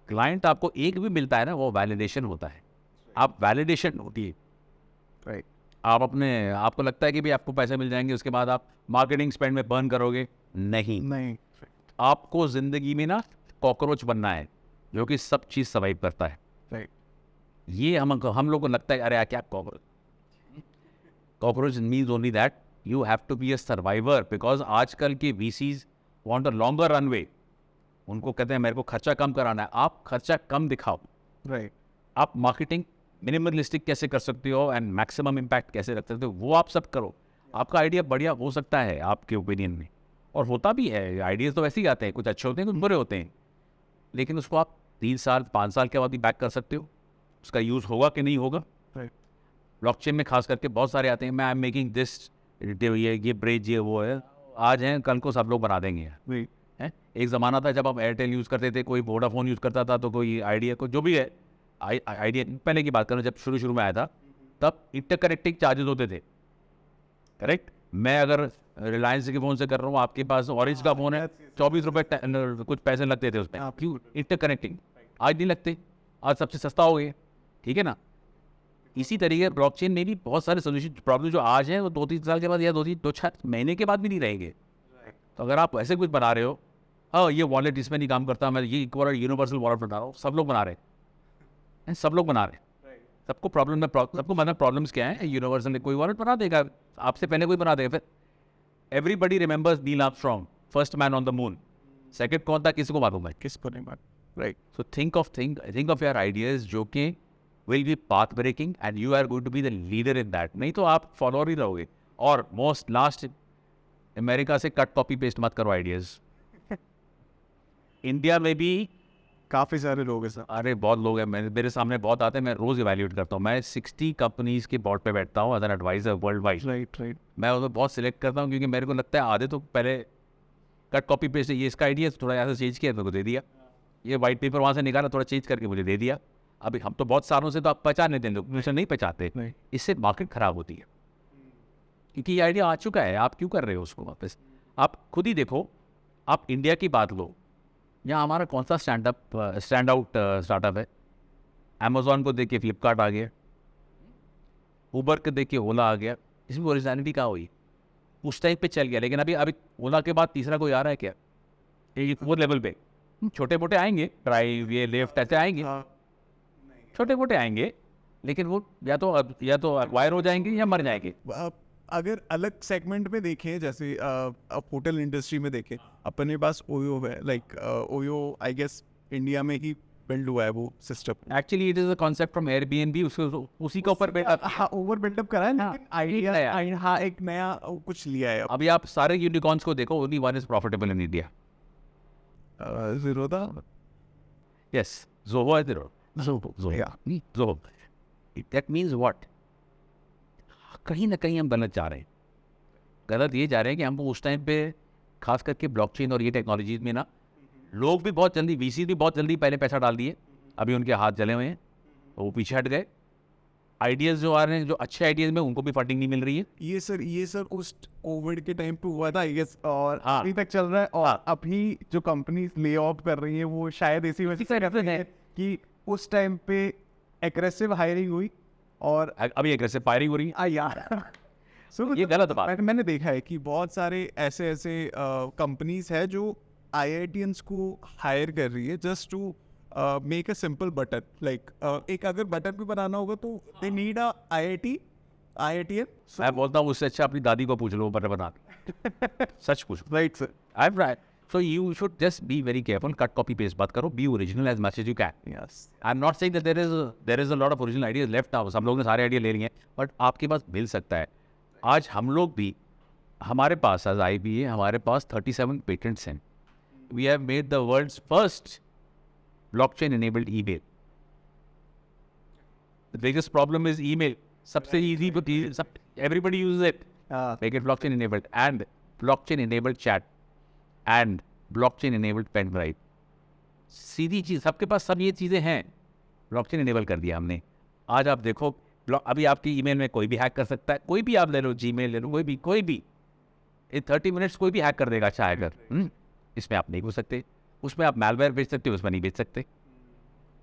Speaker 3: क्लाइंट आपको एक भी मिलता है ना, वो वैलिडेशन होता है। आप वैलिडेशन होती है,
Speaker 2: राइट,
Speaker 3: आप अपने आपको लगता है कि भी आपको पैसे मिल जाएंगे उसके बाद आप मार्केटिंग स्पेंड में बर्न करोगे? नहीं,
Speaker 2: नहीं,
Speaker 3: आपको ज़िंदगी में ना कॉकरोच बनना है जो कि सब चीज़ सर्वाइव करता है।
Speaker 2: राइट।
Speaker 3: ये हम लोग को लगता है अरे यार क्या cockroach, cockroach means only that you have to be a survivor, because आजकल के VCs want a longer runway. उनको कहते हैं मेरे को खर्चा कम कराना है, आप खर्चा कम दिखाओ।
Speaker 2: राइट।
Speaker 3: आप मार्केटिंग मिनिमलिस्टिक कैसे कर सकते हो एंड मैक्सिमम इम्पैक्ट कैसे रख सकते हो, वो आप सब करो। आपका आइडिया बढ़िया हो सकता है आपके ओपिनियन में, और होता भी है। आइडियाज़ तो वैसे ही आते हैं, कुछ अच्छे होते हैं कुछ बुरे होते हैं, लेकिन उसको आप 3 साल 5 साल के बाद भी बैक कर सकते हो। उसका यूज़ होगा कि नहीं होगा।
Speaker 2: राइट।
Speaker 3: ब्लॉकचेन में खास करके बहुत सारे आते हैं, मैं आई एम मेकिंग दिस, ये ब्रिज, ये वो है, आज हैं कल को सब लोग बना देंगे
Speaker 2: राइट।
Speaker 3: हैं। एक ज़माना था जब आप एयरटेल यूज़ करते थे, कोई वोडाफोन यूज़ करता था, तो कोई आइडिया को जो भी है आइडिया, पहले की बात करूँ जब शुरू में आया था, तब इंटरकनेक्टिंग चार्जेस होते थे। करेक्ट। मैं अगर रिलायंस के फ़ोन से कर रहा हूँ, आपके पास ऑरेंज का फ़ोन है, 24 रुपये कुछ पैसे लगते थे उसमें। क्यों? इंटरकनेक्टिंग। आज नहीं लगते, आज सबसे सस्ता हो गया। ठीक है ना। इसी तरीके ब्लॉकचेन में भी बहुत सारे सोल्यूशन, प्रॉब्लम जो आज हैं वो 2-3 साल के बाद या 2-4 महीने के बाद भी नहीं रहेंगे। तो अगर आप ऐसे कुछ बना रहे हो, हाँ ये वॉलेट इसमें नहीं काम करता, मैं ये एक बार यूनिवर्सल वॉलेट बना रहा हूँ, सब लोग बना रहे हैं, सब लोग बना रहे हैं। सबको प्रॉब्लम में सबको मतलब प्रॉब्लम्स क्या है, यूनिवर्सल कोई वॉलेट बना देगा, आपसे पहले कोई बना देगा। फिर everybody remembers Neil Armstrong, first man on the moon. Second कौन था किसको मालूम है?
Speaker 2: किसको नहीं मालूम। Right.
Speaker 3: So think of your ideas जो कि will be path breaking and you are going to be the leader in that. नहीं तो आप फॉलोअर ही रहोगे। और मोस्ट लास्ट, अमेरिका से कट कॉपी पेस्ट मत करो आइडियाज। इंडिया में भी
Speaker 2: काफ़ी सारे लोग हैं सर।
Speaker 3: अरे बहुत लोग हैं, मेरे सामने बहुत आते हैं, मैं रोज़ इवैल्यूएट करता हूँ। मैं 60 कंपनीज़ के बोर्ड पे बैठता हूँ as an advisor world wide.
Speaker 2: Right. Right.
Speaker 3: मैं उसमें बहुत सिलेक्ट करता हूँ, क्योंकि मेरे को लगता है आधे तो पहले कट कॉपी पेस्ट, ये इसका आइडिया थोड़ा ऐसा चेंज किया, मेरे को दे दिया। ये वाइट पेपर वहाँ से निकाला, थोड़ा चेंज करके मुझे दे दिया। अभी हम तो बहुत सालों से तो आप पहचान लेते हैं, लोग दूसरे नहीं पहचानते। इससे मार्केट ख़राब होती है, क्योंकि ये आइडिया आ चुका है, आप क्यों कर रहे हो उसको वापस? आप खुद ही देखो, आप इंडिया की बात लो, यहाँ हमारा कौन सा स्टैंड आउट स्टार्टअप है? अमेज़ॉन को देख के फ्लिपकार्ट आ गया, उबर को देख के ओला आ गया। इसमें ओरिजिनलिटी कहाँ हुई? उस टाइप पे चल गया, लेकिन अभी ओला के बाद तीसरा कोई आ रहा है क्या? ये वो लेवल पे छोटे मोटे आएंगे, ड्राइव, ये लिफ्ट, ऐसे आएंगे, छोटे मोटे आएंगे, लेकिन वो या तो एक्वायर हो जाएंगे या मर जाएंगे।
Speaker 2: अगर अलग सेगमेंट में देखें, जैसे होटल इंडस्ट्री में देखें, अपने पास ओयो है। Like Oyo I guess India में ही बिल्ड हुआ है वो system.
Speaker 3: Actually it is a concept from Airbnb, उसी के ऊपर
Speaker 2: हाँ ओवर बिल्डअप करा है, लेकिन आइडिया हाँ एक नया कुछ लिया है।
Speaker 3: अभी आप सारे यूनिकॉर्न्स को देखो, only one is profitable in India.
Speaker 2: Zero था।
Speaker 3: यस, ज़ोहो है zero. Zoho. That means what? कहीं ना कहीं हम गलत जा रहे हैं। गलत ये जा रहे हैं कि हमको उस टाइम पे खास करके ब्लॉकचेन और ये टेक्नोलॉजीज में ना, लोग भी बहुत जल्दी, VC भी बहुत जल्दी पहले पैसा डाल दिए, अभी उनके हाथ जले हुए हैं, वो पीछे हट गए। आइडियाज़ जो आ रहे हैं, जो अच्छे आइडियाज़ में, उनको भी फंडिंग नहीं मिल रही है।
Speaker 2: ये सर उस कोविड के टाइम पे हुआ था आई गेस, और
Speaker 3: हाँ।
Speaker 2: अभी तक चल रहा है। और अभी जो कंपनी ले ऑफ कर रही है वो शायद इसी वजह से कर रही है कि उस टाइम पे एग्रेसिव हायरिंग हुई, और
Speaker 3: अभी एग्रेसिव फायरिंग हो रही है।
Speaker 2: यार
Speaker 3: ये गलत बात है।
Speaker 2: मैंने देखा है कि बहुत सारे ऐसे कंपनीज है जो IITians को हायर कर रही है just to make a simple button. Like एक अगर बटन भी बनाना होगा तो दे नीड अ IITian।
Speaker 3: मैं बोलता हूँ उससे अच्छा अपनी दादी को पूछ लो, बटन बना सच पूछ।
Speaker 2: Right sir.
Speaker 3: I am right. So you should just be very careful. Cut copy paste मत करो. Be original as much as you can.
Speaker 2: Yes.
Speaker 3: I'm not saying that there is a lot of original ideas left now. सब लोग ने सारे idea ले लिए हैं, but आपके पास मिल सकता है। आज हम लोग भी, हमारे पास आज IBA, हमारे पास 37 पेटेंट्स हैं। We have made the world's first blockchain enabled email. The biggest problem is email. सबसे easy, everybody uses it. Make it blockchain enabled and blockchain enabled chat. And blockchain enabled pen drive. सीधी चीज़, सबके पास सब ये चीज़ें हैं, blockchain enable कर दिया हमने। आज आप देखो, अभी आपकी ईमेल में कोई भी हैक कर सकता है, कोई भी आप ले लो, Gmail ले लो, कोई भी इन 30 मिनट्स कोई भी हैक कर देगा चाहे अगर। इसमें आप नहीं घुस सकते, उसमें आप मैलवेयर बेच सकते हो, उसमें नहीं बेच सकते।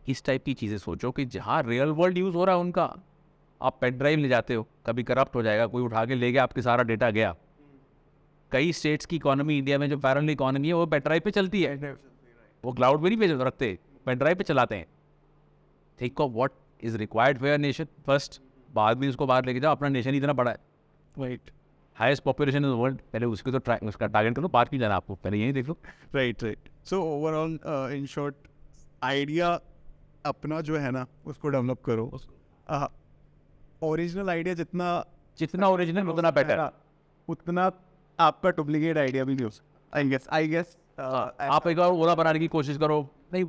Speaker 3: इस टाइप की चीज़ें सोचो कि जहाँ रियल वर्ल्ड यूज़ हो रहा है उनका, आप पेन ड्राइव ले जाते हो, कभी करप्ट हो जाएगा, कोई उठा के ले गया, आपके सारा डेटा गया। कई स्टेट्स की इकोनॉमी इंडिया में जो पैरल इकोनॉमी है वो पेन ड्राइव पे चलती है, वो क्लाउड में नहीं भेज रखते, पेन ड्राइव पे चलाते हैं। Think of what is required for your nation first, बाद में उसको बाहर लेके जाओ। अपना नेशन इतना बड़ा है,
Speaker 2: right,
Speaker 3: highest population in the world, पहले उसको तो उसका टारगेट करो, बाहर क्यों जाना आपको, पहले यही देख लो।
Speaker 2: Right. So overall in short, idea अपना जो है ना उसको डेवलप करो। ओरिजिनल आइडिया
Speaker 3: जितना ओरिजिनल उतना बेटर,
Speaker 2: उतना आपका डुप्लीकेट आइडिया भी नहीं हो सकता। आई गेस
Speaker 3: आप एक बार ओला बनाने की कोशिश करो, नहीं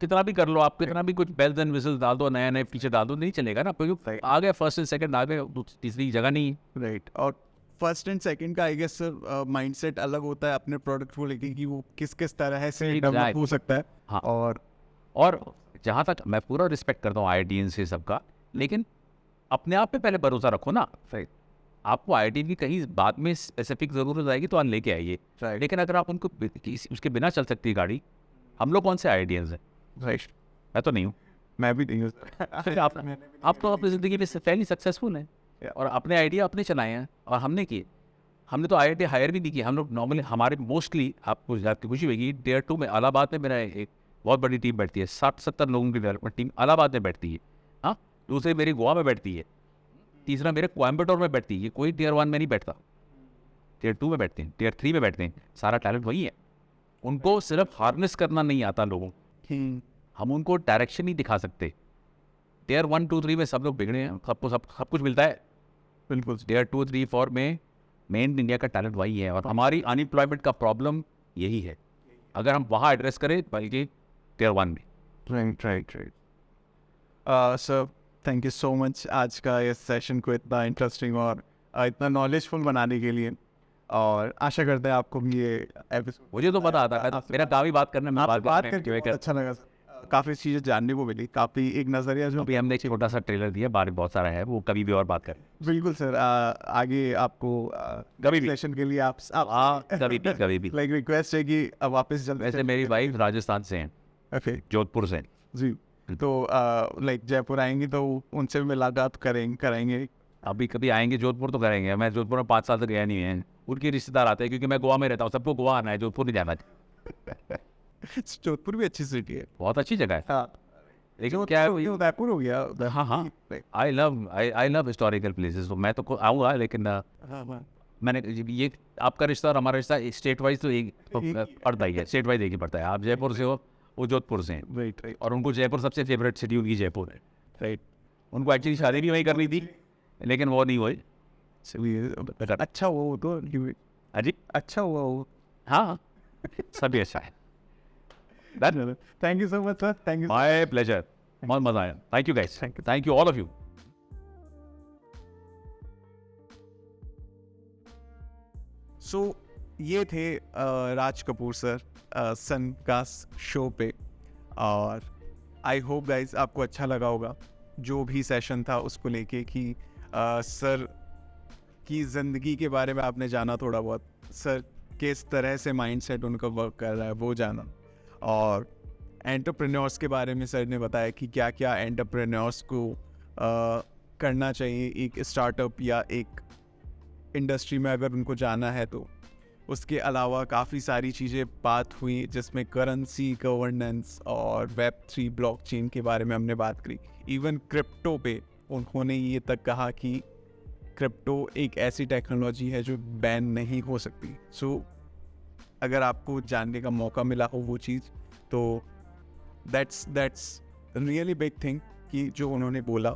Speaker 3: कितना भी कर लो, आप कितना भी कुछ बेल्स एंड विजल्स डाल दो, नया नए फीचर डाल दो, नहीं चलेगा ना, क्योंकि आ गया फर्स्ट एंड सेकंड, आ गए तीसरी जगह नहीं है।
Speaker 2: राइट। और फर्स्ट एंड सेकंड का आई गेस सर माइंडसेट अलग होता है अपने प्रोडक्ट को लेके कि वो किस तरह से डेवलप हो सकता है।
Speaker 3: हाँ।
Speaker 2: और
Speaker 3: जहाँ तक मैं पूरा रिस्पेक्ट करता हूँ IITians से सबका, लेकिन अपने आप पे पहले भरोसा रखो ना।
Speaker 2: राइट,
Speaker 3: आपको IIT की कहीं बाद में स्पेसिफिक ज़रूरत आएगी तो आप लेके आइए, लेकिन अगर आप उनको उसके बिना चल सकती है गाड़ी, हम लोग कौन से IITians हैं?
Speaker 2: राइट,
Speaker 3: मैं तो नहीं हूँ।
Speaker 2: मैं भी नहीं हूँ
Speaker 3: फिर आप तो अपनी ज़िंदगी में फैली सक्सेसफुल हैं और अपने आइडिया अपने चलाए हैं, और हमने किए। हमने तो IIT हायर भी नहीं किया। हम लोग नॉर्मली हमारे मोस्टली, आपको जान के खुशी होगी, Tier 2 में इलाहाबाद में मेरा एक बहुत बड़ी टीम बैठती है, 60-70 लोगों की डेवलपमेंट टीम इलाहाबाद में बैठती है। हाँ, दूसरी मेरी गोवा में बैठती है, तीसरा मेरे कोयम्बटूर में बैठती है। कोई Tier 1 में नहीं बैठता, Tier 2 में बैठते हैं, Tier 3 में बैठते हैं। सारा टैलेंट वही है, उनको सिर्फ हार्नेस करना नहीं आता लोगों, हम उनको डायरेक्शन नहीं दिखा सकते। Tier 1, 2, 3 में सब लोग बिगड़े हैं, सबको सब कुछ मिलता है।
Speaker 2: बिल्कुल।
Speaker 3: Tier 2, 3, 4 में मेन इंडिया का टैलेंट वही है, और हमारी अनएम्प्लॉयमेंट का प्रॉब्लम यही है। अगर हम वहाँ एड्रेस करें, बल्कि Tier 1 में।
Speaker 2: Right. Sir thank you so much आज का इस सेशन को इतना इंटरेस्टिंग और इतना नॉलेजफुल बनाने के लिए, और आशा करते हैं आपको भी ये एपिसोड,
Speaker 3: मुझे तो पता आता है, मेरा काम ही बात करना, मैं
Speaker 2: बात करके बहुत अच्छा लगा सर। काफ़ी चीज़ें जानने को मिली, काफ़ी एक नज़रिया जो
Speaker 3: अभी हमने एक छोटा सा ट्रेलर दिया, बाहर बहुत सारा है, वो कभी भी और बात करें।
Speaker 2: बिल्कुल सर। आगे आपको
Speaker 3: कभी भी
Speaker 2: सेशन के लिए आप
Speaker 3: कभी भी
Speaker 2: लाइक रिक्वेस्ट है कि अब वापस जल्द।
Speaker 3: वैसे मेरी वाइफ राजस्थान से हैं,
Speaker 2: ओके,
Speaker 3: जोधपुर से।
Speaker 2: जी, तो लाइक जयपुर आएंगे तो उनसे भी मुलाकात कराएंगे।
Speaker 3: अभी कभी आएंगे जोधपुर तो करेंगे। मैं जोधपुर में 5 साल तक गया नहीं है, उनके रिश्तेदार आते हैं, क्योंकि मैं गोवा में रहता हूँ, सबको गोवा आना है, जोधपुर नहीं जाना है।
Speaker 2: जोधपुर भी अच्छी सिटी है,
Speaker 3: बहुत अच्छी जगह है।
Speaker 2: हाँ,
Speaker 3: लेकिन क्या है,
Speaker 2: उदयपुर हो गया।
Speaker 3: हाँ, आई लव हिस्टोरिकल प्लेसेस, तो मैं तो आऊँगा, लेकिन मैंने ये आपका रिश्ता और हमारा रिश्ता स्टेट वाइज तो एक पड़ता ही है, स्टेट वाइज एक ही पड़ता है। आप जयपुर से हो, वो जोधपुर से हैं।
Speaker 2: राइट।
Speaker 3: और उनको जयपुर सबसे फेवरेट सिटी उनकी जयपुर है। राइट, उनको एक्चुअली शादी भी वहीं करनी थी, लेकिन वो नहीं हुई।
Speaker 2: अच्छा हुआ वो तो,
Speaker 3: अजी
Speaker 2: अच्छा हुआ वो।
Speaker 3: हाँ, सभी अच्छा है।
Speaker 2: Thank you so much sir, thank you.
Speaker 3: My pleasure, बहुत मजा आया। Thank you guys, thank you all of you.
Speaker 2: So ये थे Raj Kapoor sir Suncast show पे, और आई होप गाइज आपको अच्छा लगा होगा जो भी सेशन था उसको लेके, कि सर की ज़िंदगी के बारे में आपने जाना, थोड़ा बहुत सर किस तरह से माइंडसेट उनका वर्क कर रहा है वो जाना, और एंटरप्रेन्योर्स के बारे में सर ने बताया कि क्या क्या एंटरप्रेन्योर्स को करना चाहिए एक स्टार्टअप या एक इंडस्ट्री में अगर उनको जाना है तो। उसके अलावा काफ़ी सारी चीज़ें बात हुई, जिसमें करेंसी, गवर्नेंस और Web3 ब्लॉकचेन के बारे में हमने बात करी। इवन क्रिप्टो पे उन्होंने ये तक कहा कि क्रिप्टो एक ऐसी टेक्नोलॉजी है जो बैन नहीं हो सकती। सो अगर आपको जानने का मौका मिला हो वो चीज़, तो दैट्स रियली बिग थिंग कि जो उन्होंने बोला।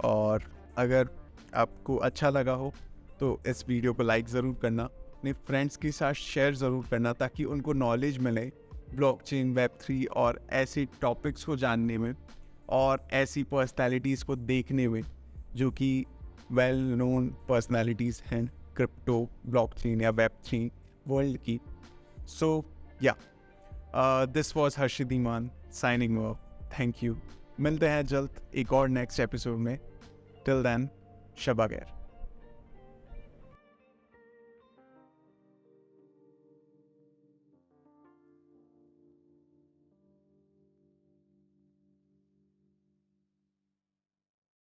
Speaker 2: और अगर आपको अच्छा लगा हो तो इस वीडियो को लाइक ज़रूर करना, अपने फ्रेंड्स के साथ शेयर ज़रूर करना, ताकि उनको नॉलेज मिले ब्लॉकचेन, Web3 और ऐसे टॉपिक्स को जानने में, और ऐसी पर्सनालिटीज़ को देखने में जो कि वेल नोन पर्सनालिटीज़ हैं क्रिप्टो, ब्लॉकचेन या Web3 वर्ल्ड की। So yeah this was Harshit Iman signing off. Thank you. मिलते हैं जल्द एक और नेक्स्ट एपिसोड में। टिल देन, शब खैर।